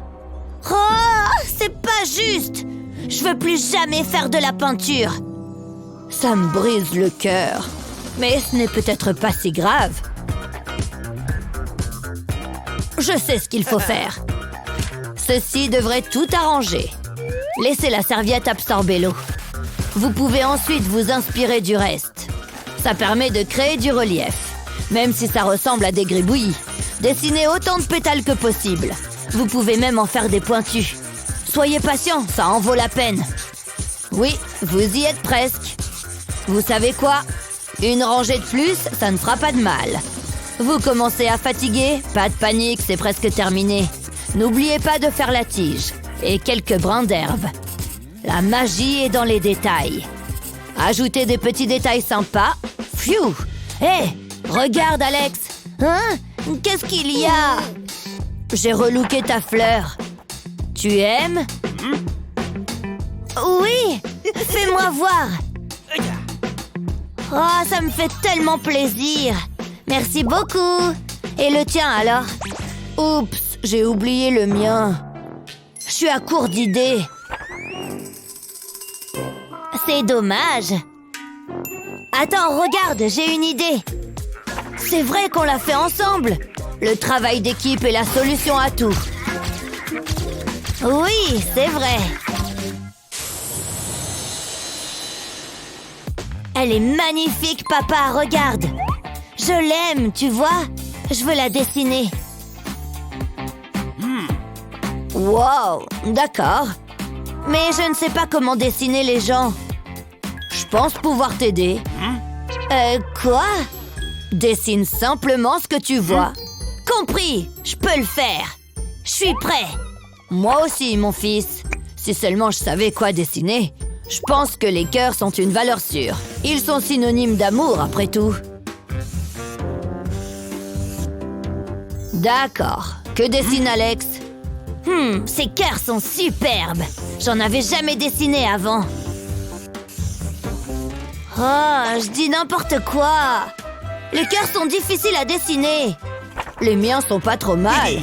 Oh, c'est pas juste! Je veux plus jamais faire de la peinture! Ça me brise le cœur. Mais ce n'est peut-être pas si grave. Je sais ce qu'il faut faire. Ceci devrait tout arranger. Laissez la serviette absorber l'eau. Vous pouvez ensuite vous inspirer du reste. Ça permet de créer du relief. Même si ça ressemble à des gribouillis. Dessinez autant de pétales que possible. Vous pouvez même en faire des pointus. Soyez patient, ça en vaut la peine. Oui, vous y êtes presque. Vous savez quoi? Une rangée de plus, ça ne fera pas de mal. Vous commencez à fatiguer? Pas de panique, c'est presque terminé. N'oubliez pas de faire la tige. Et quelques brins d'herbe. La magie est dans les détails. Ajoutez des petits détails sympas. Pfiou! Hé! Regarde, Alex! Hein? Qu'est-ce qu'il y a? J'ai relooké ta fleur. Tu aimes? Oui! Fais-moi voir! Oh, ça me fait tellement plaisir! Merci beaucoup! Et le tien, alors? Oups, j'ai oublié le mien. Je suis à court d'idées. C'est dommage. Attends, regarde, j'ai une idée. C'est vrai qu'on l'a fait ensemble. Le travail d'équipe est la solution à tout. Oui, c'est vrai. Elle est magnifique, papa, regarde. Je l'aime, tu vois? Je veux la dessiner. Wow, d'accord. Mais je ne sais pas comment dessiner les gens. Je pense pouvoir t'aider. Quoi? Dessine simplement ce que tu vois. Compris, je peux le faire. Je suis prêt. Moi aussi, mon fils. Si seulement je savais quoi dessiner. Je pense que les cœurs sont une valeur sûre. Ils sont synonymes d'amour, après tout. D'accord. Que dessine Alex? Ces cœurs sont superbes. J'en avais jamais dessiné avant. Oh, je dis n'importe quoi. Les cœurs sont difficiles à dessiner. Les miens sont pas trop mal.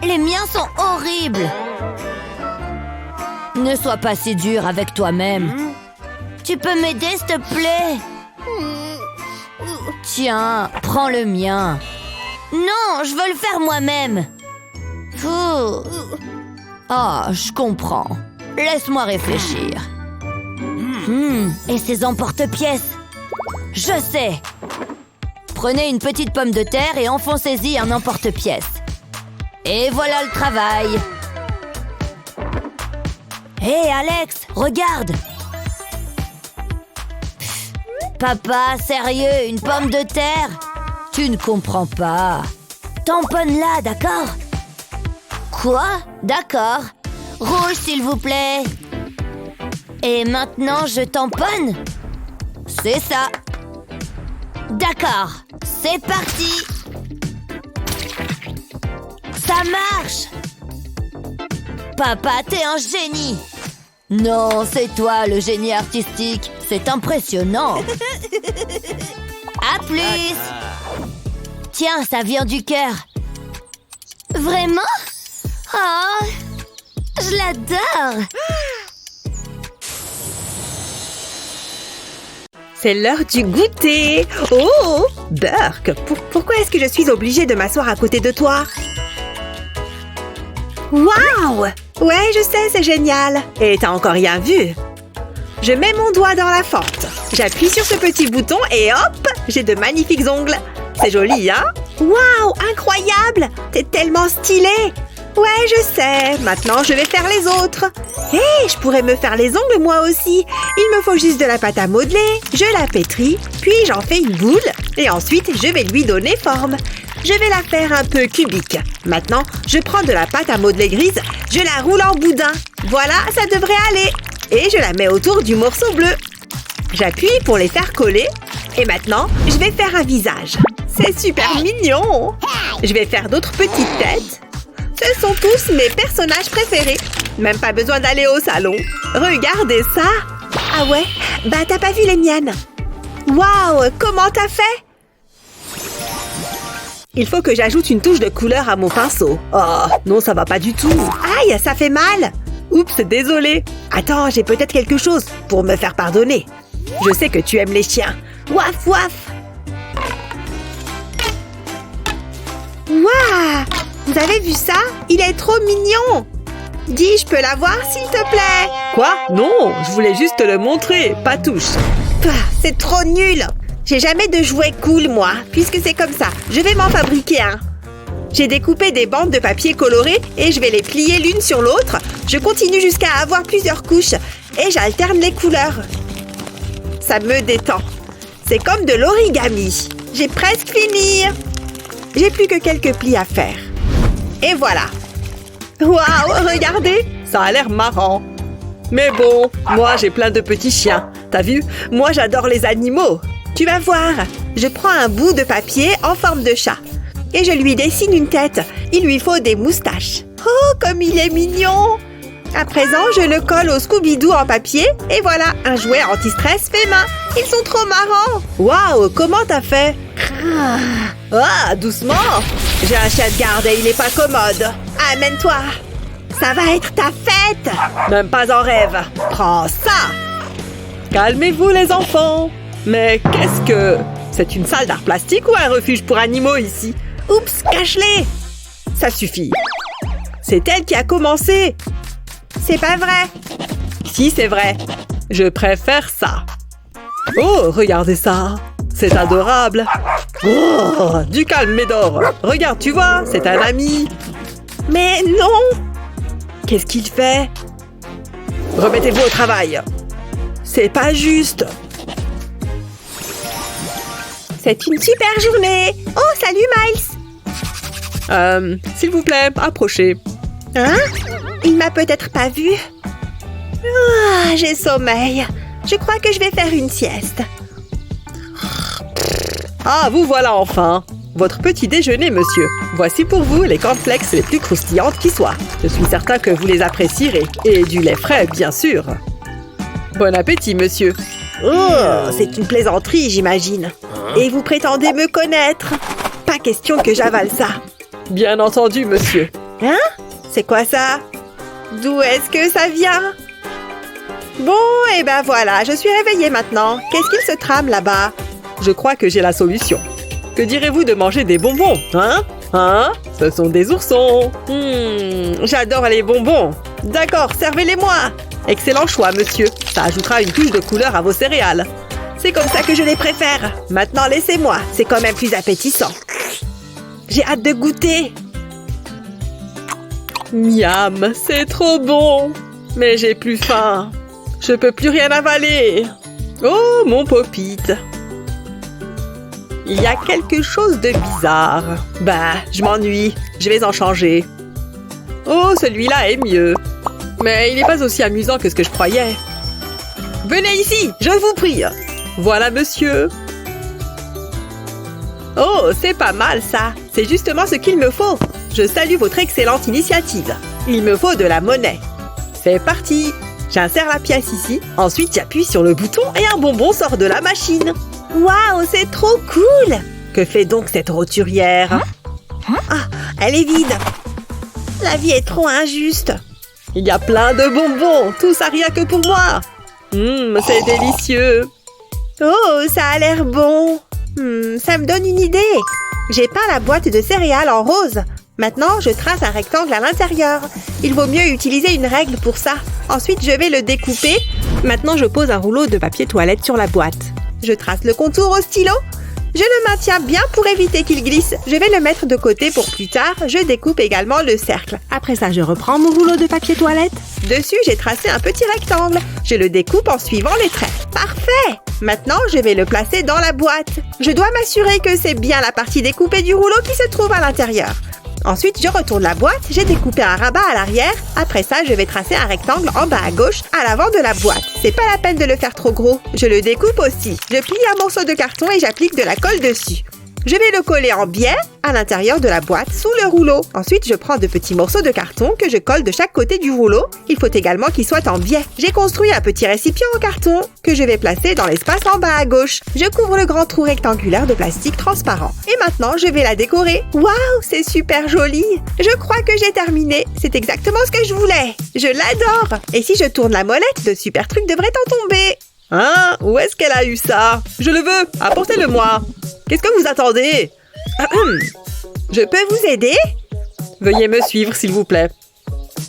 Les miens sont horribles. Ne sois pas si dur avec toi-même. Tu peux m'aider, s'il te plaît? Tiens, prends le mien. Non, je veux le faire moi-même. Oh, je comprends. Laisse-moi réfléchir. Et ces emporte-pièces? Je sais. Prenez une petite pomme de terre et enfoncez-y un emporte-pièces. Et voilà le travail. Hé, Alex, regarde. Papa, sérieux, une pomme de terre? Tu ne comprends pas. Tamponne-la, d'accord? Quoi? D'accord. Rouge, s'il vous plaît. Et maintenant, je tamponne? C'est ça. D'accord. C'est parti. Ça marche. Papa, t'es un génie. Non, c'est toi le génie artistique. C'est impressionnant. À plus. Tiens, ça vient du cœur. Vraiment? Oh, je l'adore. C'est l'heure du goûter. Oh, Burke, pourquoi est-ce que je suis obligée de m'asseoir à côté de toi? Waouh! Ouais, je sais, c'est génial. Et t'as encore rien vu? Je mets mon doigt dans la fente. J'appuie sur ce petit bouton et hop, j'ai de magnifiques ongles. C'est joli, hein? Waouh, incroyable! T'es tellement stylé! Ouais, je sais. Maintenant, je vais faire les autres. Hé, je pourrais me faire les ongles moi aussi. Il me faut juste de la pâte à modeler. Je la pétris, puis j'en fais une boule. Et ensuite, je vais lui donner forme. Je vais la faire un peu cubique. Maintenant, je prends de la pâte à modeler grise. Je la roule en boudin. Voilà, ça devrait aller. Et je la mets autour du morceau bleu. J'appuie pour les faire coller. Et maintenant, je vais faire un visage. C'est super mignon. Je vais faire d'autres petites têtes. Ce sont tous mes personnages préférés. Même pas besoin d'aller au salon. Regardez ça. Ah ouais? Bah t'as pas vu les miennes. Waouh, comment t'as fait? Il faut que j'ajoute une touche de couleur à mon pinceau. Oh, non, ça va pas du tout. Aïe, ça fait mal. Oups, désolé. Attends, j'ai peut-être quelque chose pour me faire pardonner. Je sais que tu aimes les chiens. Waf, waf. Waouh! Vous avez vu ça? Il est trop mignon. Dis, je peux l'avoir, s'il te plaît? Quoi? Non, je voulais juste te le montrer, pas touche. Pah, c'est trop nul. J'ai jamais de jouet cool, moi, puisque c'est comme ça. Je vais m'en fabriquer un. J'ai découpé des bandes de papier colorées et je vais les plier l'une sur l'autre. Je continue jusqu'à avoir plusieurs couches et j'alterne les couleurs. Ça me détend. C'est comme de l'origami. J'ai presque fini. J'ai plus que quelques plis à faire. Et voilà. Waouh, regardez. Ça a l'air marrant. Mais bon, moi j'ai plein de petits chiens. T'as vu? Moi j'adore les animaux. Tu vas voir. Je prends un bout de papier en forme de chat. Et je lui dessine une tête. Il lui faut des moustaches. Oh, comme il est mignon! À présent, je le colle au Scooby-Doo en papier. Et voilà, un jouet anti-stress fait main. Ils sont trop marrants! Waouh, comment t'as fait? Ah, doucement! J'ai un chien de garde et il n'est pas commode. Amène-toi! Ça va être ta fête! Même pas en rêve. Prends ça! Calmez-vous les enfants. Mais qu'est-ce que... C'est une salle d'art plastique ou un refuge pour animaux ici? Oups, cache-les! Ça suffit. C'est elle qui a commencé. C'est pas vrai. Si, c'est vrai. Je préfère ça. Oh, regardez ça. C'est adorable. Oh, du calme, Médor. Regarde, tu vois, c'est un ami. Mais non! Qu'est-ce qu'il fait? Remettez-vous au travail. C'est pas juste. C'est une super journée. Oh, salut, Miles. S'il vous plaît, approchez. Hein? Il m'a peut-être pas vu. Ah, j'ai sommeil. Je crois que je vais faire une sieste. Ah, vous voilà enfin. Votre petit déjeuner, monsieur. Voici pour vous les cornflakes les plus croustillantes qui soient. Je suis certain que vous les apprécierez. Et du lait frais, bien sûr. Bon appétit, monsieur. Oh, c'est une plaisanterie, j'imagine. Et vous prétendez me connaître? Pas question que j'avale ça. Bien entendu, monsieur. Hein? C'est quoi ça? D'où est-ce que ça vient? Bon, et ben voilà, je suis réveillée maintenant. Qu'est-ce qu'il se trame là-bas? Je crois que j'ai la solution. Que direz-vous de manger des bonbons, hein? Hein? Ce sont des oursons. J'adore les bonbons. D'accord, servez-les-moi. Excellent choix, monsieur. Ça ajoutera une touche de couleur à vos céréales. C'est comme ça que je les préfère. Maintenant, laissez-moi. C'est quand même plus appétissant. J'ai hâte de goûter. Miam, c'est trop bon. Mais j'ai plus faim. Je peux plus rien avaler. Oh, mon Pop-it. Il y a quelque chose de bizarre. Bah, je m'ennuie. Je vais en changer. Oh, celui-là est mieux. Mais il n'est pas aussi amusant que ce que je croyais. Venez ici, je vous prie. Voilà, monsieur. Oh, c'est pas mal, ça. C'est justement ce qu'il me faut. Je salue votre excellente initiative. Il me faut de la monnaie. C'est parti. J'insère la pièce ici. Ensuite, j'appuie sur le bouton et un bonbon sort de la machine. Waouh, c'est trop cool! Que fait donc cette roturière? Ah, elle est vide. La vie est trop injuste. Il y a plein de bonbons, tout ça rien que pour moi. C'est délicieux. Oh, ça a l'air bon. Ça me donne une idée. J'ai peint la boîte de céréales en rose. Maintenant, je trace un rectangle à l'intérieur. Il vaut mieux utiliser une règle pour ça. Ensuite, je vais le découper. Maintenant, je pose un rouleau de papier toilette sur la boîte. Je trace le contour au stylo. Je le maintiens bien pour éviter qu'il glisse. Je vais le mettre de côté pour plus tard. Je découpe également le cercle. Après ça, je reprends mon rouleau de papier toilette. Dessus, j'ai tracé un petit rectangle. Je le découpe en suivant les traits. Parfait! Maintenant, je vais le placer dans la boîte. Je dois m'assurer que c'est bien la partie découpée du rouleau qui se trouve à l'intérieur. Ensuite, je retourne la boîte, j'ai découpé un rabat à l'arrière. Après ça, je vais tracer un rectangle en bas à gauche, à l'avant de la boîte. C'est pas la peine de le faire trop gros. Je le découpe aussi. Je plie un morceau de carton et j'applique de la colle dessus. Je vais le coller en biais à l'intérieur de la boîte sous le rouleau. Ensuite, je prends de petits morceaux de carton que je colle de chaque côté du rouleau. Il faut également qu'il soit en biais. J'ai construit un petit récipient en carton que je vais placer dans l'espace en bas à gauche. Je couvre le grand trou rectangulaire de plastique transparent. Et maintenant, je vais la décorer. Waouh, c'est super joli! Je crois que j'ai terminé. C'est exactement ce que je voulais. Je l'adore. Et si je tourne la molette, le super truc devrait en tomber. Hein? Où est-ce qu'elle a eu ça? Je le veux! Apportez-le-moi! Qu'est-ce que vous attendez? Je peux vous aider? Veuillez me suivre, s'il vous plaît.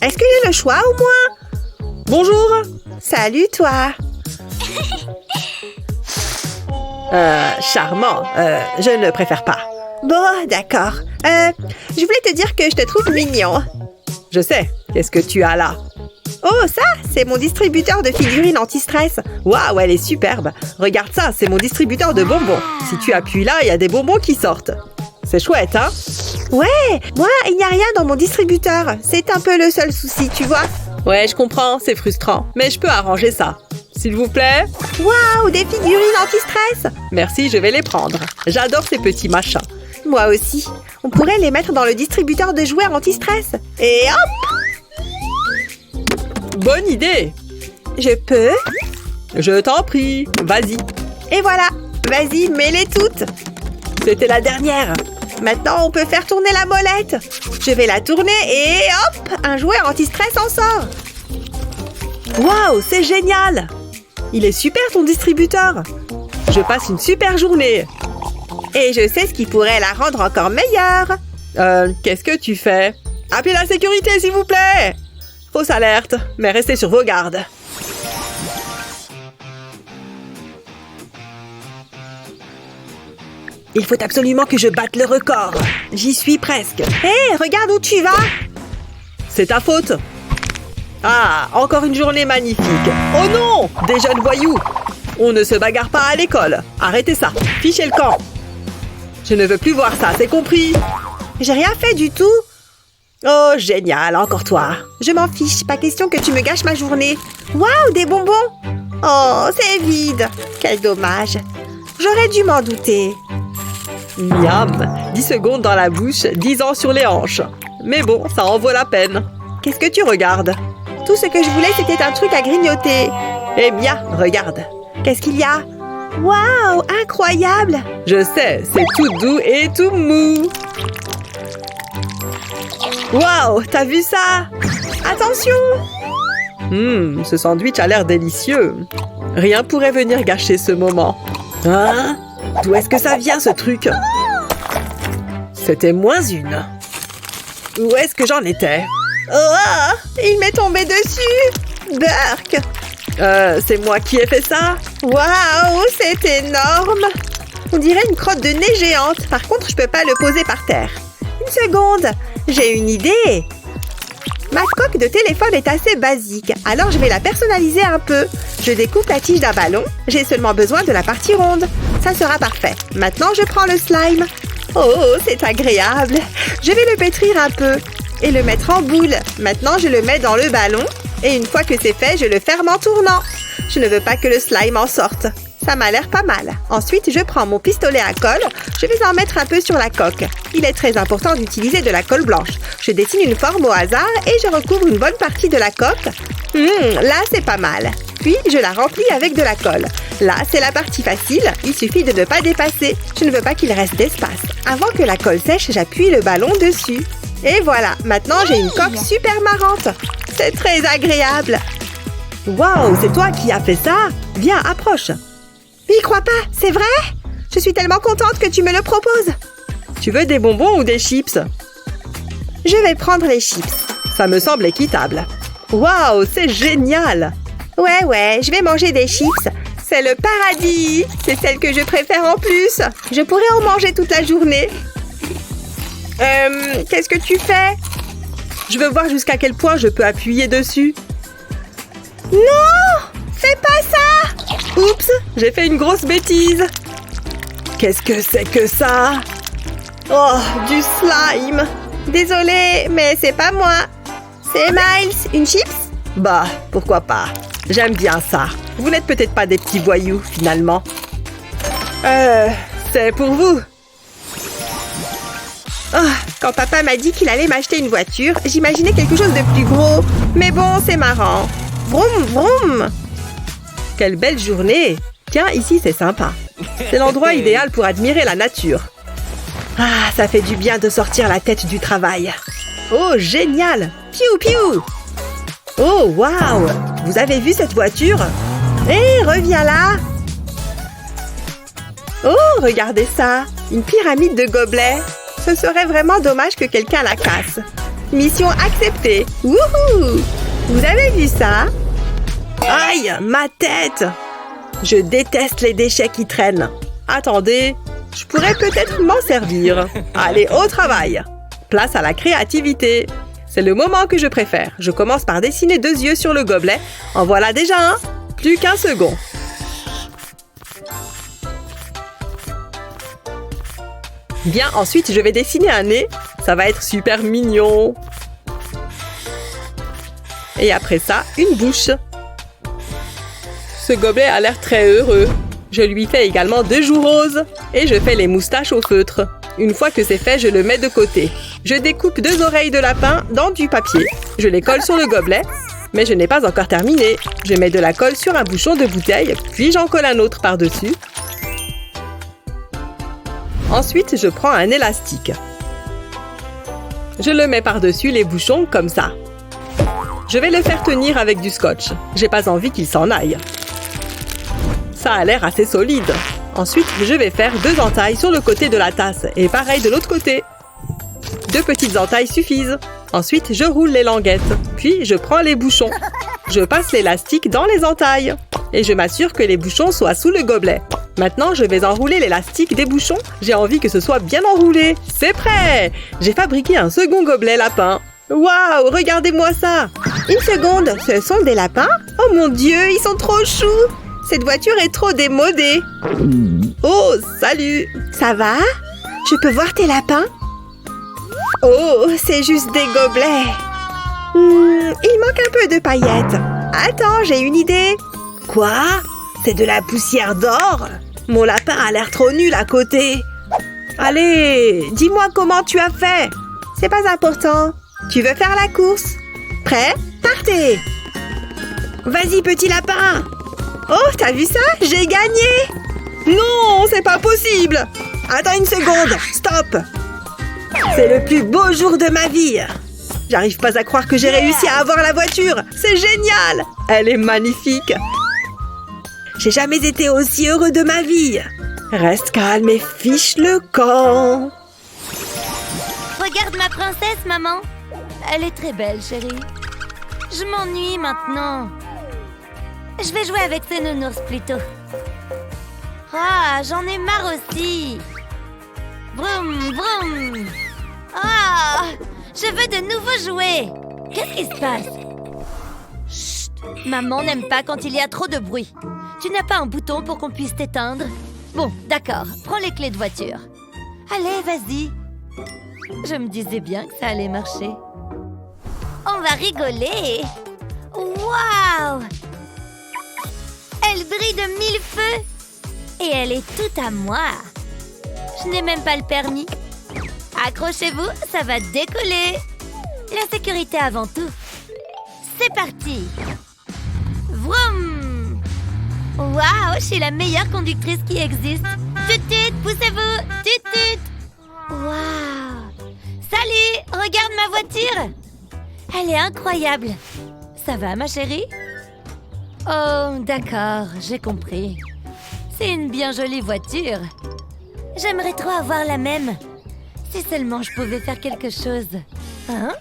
Est-ce que j'ai le choix au moins? Bonjour! Salut, toi! Charmant. Je ne préfère pas. Bon, d'accord. Je voulais te dire que je te trouve mignon. Je sais. Qu'est-ce que tu as là? Oh, ça, c'est mon distributeur de figurines anti-stress. Waouh, elle est superbe. Regarde ça, c'est mon distributeur de bonbons. Si tu appuies là, il y a des bonbons qui sortent. C'est chouette, hein? Ouais, moi, il n'y a rien dans mon distributeur. C'est un peu le seul souci, tu vois. Ouais, je comprends, c'est frustrant. Mais je peux arranger ça. S'il vous plaît? Waouh, des figurines anti-stress! Merci, je vais les prendre. J'adore ces petits machins. Moi aussi. On pourrait les mettre dans le distributeur de jouets anti-stress. Et hop! Bonne idée! Je peux? Je t'en prie, vas-y. Et voilà! Vas-y, mets-les toutes! C'était la dernière. Maintenant, on peut faire tourner la molette. Je vais la tourner et hop! Un jouet anti-stress en sort. Waouh, c'est génial! Il est super ton distributeur. Je passe une super journée. Et je sais ce qui pourrait la rendre encore meilleure. Qu'est-ce que tu fais? Appelez la sécurité, s'il vous plaît! Fausse alerte, mais restez sur vos gardes. Il faut absolument que je batte le record. J'y suis presque. Hé, regarde où tu vas! C'est ta faute. Ah, encore une journée magnifique. Oh non! Des jeunes voyous. On ne se bagarre pas à l'école. Arrêtez ça. Fichez le camp. Je ne veux plus voir ça, c'est compris? J'ai rien fait du tout. Oh, génial, encore toi. Je m'en fiche, pas question que tu me gâches ma journée. Waouh, des bonbons! Oh, c'est vide. Quel dommage. J'aurais dû m'en douter. Miam. 10 secondes dans la bouche, 10 ans sur les hanches. Mais bon, ça en vaut la peine. Qu'est-ce que tu regardes? Tout ce que je voulais, c'était un truc à grignoter. Eh bien, regarde. Qu'est-ce qu'il y a? Waouh, incroyable! Je sais, c'est tout doux et tout mou. Waouh, t'as vu ça? Attention! Ce sandwich a l'air délicieux. Rien pourrait venir gâcher ce moment. Hein? D'où est-ce que ça vient, ce truc? C'était -1. Où est-ce que j'en étais? Oh, il m'est tombé dessus! Burk! C'est moi qui ai fait ça? Waouh, c'est énorme! On dirait une crotte de nez géante. Par contre, je peux pas le poser par terre. Une seconde, j'ai une idée. Ma coque de téléphone est assez basique, alors je vais la personnaliser un peu. Je découpe la tige d'un ballon. J'ai seulement besoin de la partie ronde. Ça sera parfait. Maintenant, je prends le slime. Oh, c'est agréable. Je vais le pétrir un peu et le mettre en boule. Maintenant, je le mets dans le ballon. Et une fois que c'est fait, je le ferme en tournant. Je ne veux pas que le slime en sorte. Ça m'a l'air pas mal. Ensuite, je prends mon pistolet à colle. Je vais en mettre un peu sur la coque. Il est très important d'utiliser de la colle blanche. Je dessine une forme au hasard et je recouvre une bonne partie de la coque. Là, c'est pas mal. Puis, je la remplis avec de la colle. Là, c'est la partie facile. Il suffit de ne pas dépasser. Je ne veux pas qu'il reste d'espace. Avant que la colle sèche, j'appuie le ballon dessus. Et voilà, maintenant j'ai une coque super marrante. C'est très agréable. Waouh, c'est toi qui as fait ça? Viens, approche. J'y crois pas, c'est vrai? Je suis tellement contente que tu me le proposes. Tu veux des bonbons ou des chips? Je vais prendre les chips. Ça me semble équitable. Waouh, c'est génial! Ouais, je vais manger des chips. C'est le paradis. C'est celle que je préfère en plus. Je pourrais en manger toute la journée. Qu'est-ce que tu fais? Je veux voir jusqu'à quel point je peux appuyer dessus. Non! Fais pas ça! Oups, j'ai fait une grosse bêtise. Qu'est-ce que c'est que ça? Oh, du slime. Désolée, mais c'est pas moi. C'est Miles. Une chips? Bah, pourquoi pas. J'aime bien ça. Vous n'êtes peut-être pas des petits voyous, finalement. C'est pour vous. Oh, quand papa m'a dit qu'il allait m'acheter une voiture, j'imaginais quelque chose de plus gros. Mais bon, c'est marrant. Vroom, vroom. Quelle belle journée! Tiens, ici, c'est sympa. C'est l'endroit idéal pour admirer la nature. Ah, ça fait du bien de sortir la tête du travail. Oh, génial! Piou, piou! Oh, waouh! Vous avez vu cette voiture? Hé, reviens là! Oh, regardez ça! Une pyramide de gobelets. Ce serait vraiment dommage que quelqu'un la casse. Mission acceptée! Wouhou! Vous avez vu ça? Aïe, ma tête! Je déteste les déchets qui traînent. Attendez, je pourrais peut-être m'en servir. Allez, au travail! Place à la créativité. C'est le moment que je préfère. Je commence par dessiner 2 yeux sur le gobelet. En voilà déjà un. Plus qu'un second. Bien, ensuite, je vais dessiner un nez. Ça va être super mignon. Et après ça, une bouche. Ce gobelet a l'air très heureux. Je lui fais également 2 joues roses. Et je fais les moustaches au feutre. Une fois que c'est fait, je le mets de côté. Je découpe 2 oreilles de lapin dans du papier. Je les colle sur le gobelet. Mais je n'ai pas encore terminé. Je mets de la colle sur un bouchon de bouteille, puis j'en colle un autre par-dessus. Ensuite, je prends un élastique. Je le mets par-dessus les bouchons comme ça. Je vais le faire tenir avec du scotch. J'ai pas envie qu'il s'en aille. Ça a l'air assez solide. Ensuite, je vais faire 2 entailles sur le côté de la tasse et pareil de l'autre côté. 2 petites entailles suffisent. Ensuite, je roule les languettes. Puis, je prends les bouchons. Je passe l'élastique dans les entailles. Et je m'assure que les bouchons soient sous le gobelet. Maintenant, je vais enrouler l'élastique des bouchons. J'ai envie que ce soit bien enroulé. C'est prêt! J'ai fabriqué un second gobelet lapin. Waouh! Regardez-moi ça! Une seconde, ce sont des lapins? Oh mon Dieu, ils sont trop choux! Cette voiture est trop démodée. Oh, salut! Ça va? Je peux voir tes lapins? Oh, c'est juste des gobelets. Il manque un peu de paillettes. Attends, j'ai une idée. Quoi? C'est de la poussière d'or? Mon lapin a l'air trop nul à côté. Allez, dis-moi comment tu as fait. C'est pas important. Tu veux faire la course? Prêt? Partez! Vas-y, petit lapin! Oh, t'as vu ça? J'ai gagné! Non, c'est pas possible! Attends une seconde, stop! C'est le plus beau jour de ma vie! J'arrive pas à croire que j'ai réussi à avoir la voiture! C'est génial! Elle est magnifique! J'ai jamais été aussi heureux de ma vie! Reste calme et fiche le camp! Regarde ma princesse, maman. Elle est très belle, chérie. Je m'ennuie maintenant. Je vais jouer avec ces nounours plutôt. Ah, j'en ai marre aussi. Vroom, vroom. Ah, je veux de nouveaux jouets. Qu'est-ce qui se passe? Chut, maman n'aime pas quand il y a trop de bruit. Tu n'as pas un bouton pour qu'on puisse t'éteindre? Bon, d'accord, prends les clés de voiture. Allez, vas-y. Je me disais bien que ça allait marcher. On va rigoler. Waouh! Elle brille de 1000 feux. Et elle est toute à moi. Je n'ai même pas le permis. Accrochez-vous, ça va décoller. La sécurité avant tout. C'est parti. Vroom! Waouh, je suis la meilleure conductrice qui existe. Tut-tut, poussez-vous. Tut-tut. Waouh! Salut, regarde ma voiture. Elle est incroyable. Ça va, ma chérie? Oh, d'accord, j'ai compris. C'est une bien jolie voiture. J'aimerais trop avoir la même. Si seulement je pouvais faire quelque chose. Hein?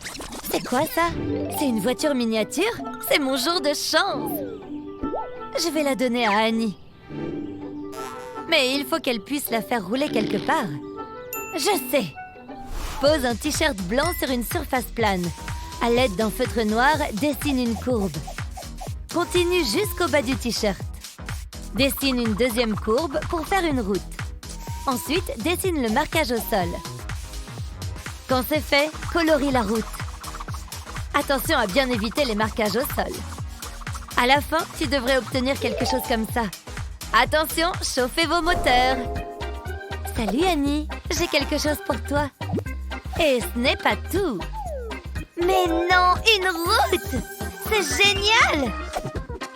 C'est quoi ça? C'est une voiture miniature? C'est mon jour de chance. Je vais la donner à Annie. Mais il faut qu'elle puisse la faire rouler quelque part. Je sais. Pose un t-shirt blanc sur une surface plane. À l'aide d'un feutre noir, dessine une courbe. Continue jusqu'au bas du t-shirt. Dessine une deuxième courbe pour faire une route. Ensuite, dessine le marquage au sol. Quand c'est fait, colorie la route. Attention à bien éviter les marquages au sol. À la fin, tu devrais obtenir quelque chose comme ça. Attention, chauffez vos moteurs. Salut Annie, j'ai quelque chose pour toi. Et ce n'est pas tout. Mais non, une route! C'est génial!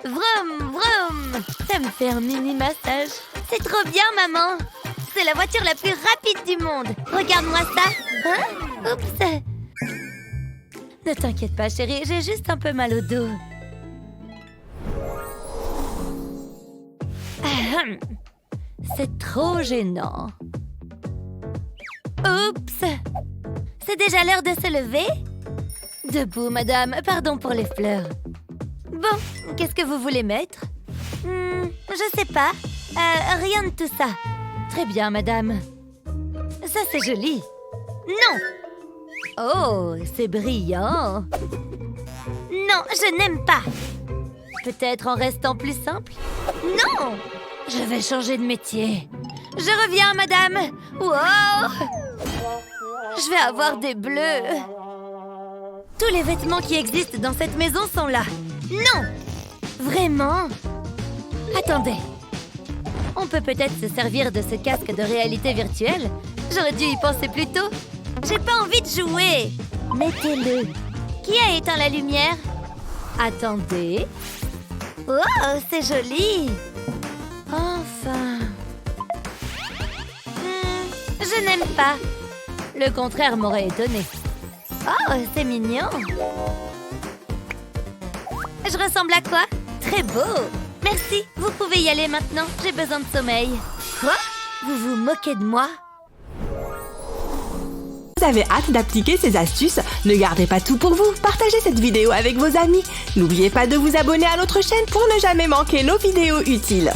Vroom, vroom! Ça me fait un mini-massage. C'est trop bien, maman! C'est la voiture la plus rapide du monde! Regarde-moi ça! Hein? Oups! Ne t'inquiète pas, chérie, j'ai juste un peu mal au dos. Ahem. C'est trop gênant. Oups! C'est déjà l'heure de se lever? Debout, madame. Pardon pour les fleurs. Bon, qu'est-ce que vous voulez mettre? Je sais pas. Rien de tout ça. Très bien, madame. Ça, c'est joli. Non! Oh, c'est brillant. Non, je n'aime pas. Peut-être en restant plus simple? Non! Je vais changer de métier. Je reviens, madame. Wow! Je vais avoir des bleus. Tous les vêtements qui existent dans cette maison sont là. Non! Vraiment? Attendez. On peut peut-être se servir de ce casque de réalité virtuelle. J'aurais dû y penser plus tôt. J'ai pas envie de jouer. Mettez-le. Qui a éteint la lumière? Attendez. Oh, c'est joli. Enfin. Je n'aime pas. Le contraire m'aurait étonné. Oh, c'est mignon. Je ressemble à quoi? Très beau. Merci, vous pouvez y aller maintenant. J'ai besoin de sommeil. Quoi? Vous vous moquez de moi? Vous avez hâte d'appliquer ces astuces? Ne gardez pas tout pour vous. Partagez cette vidéo avec vos amis. N'oubliez pas de vous abonner à notre chaîne pour ne jamais manquer nos vidéos utiles.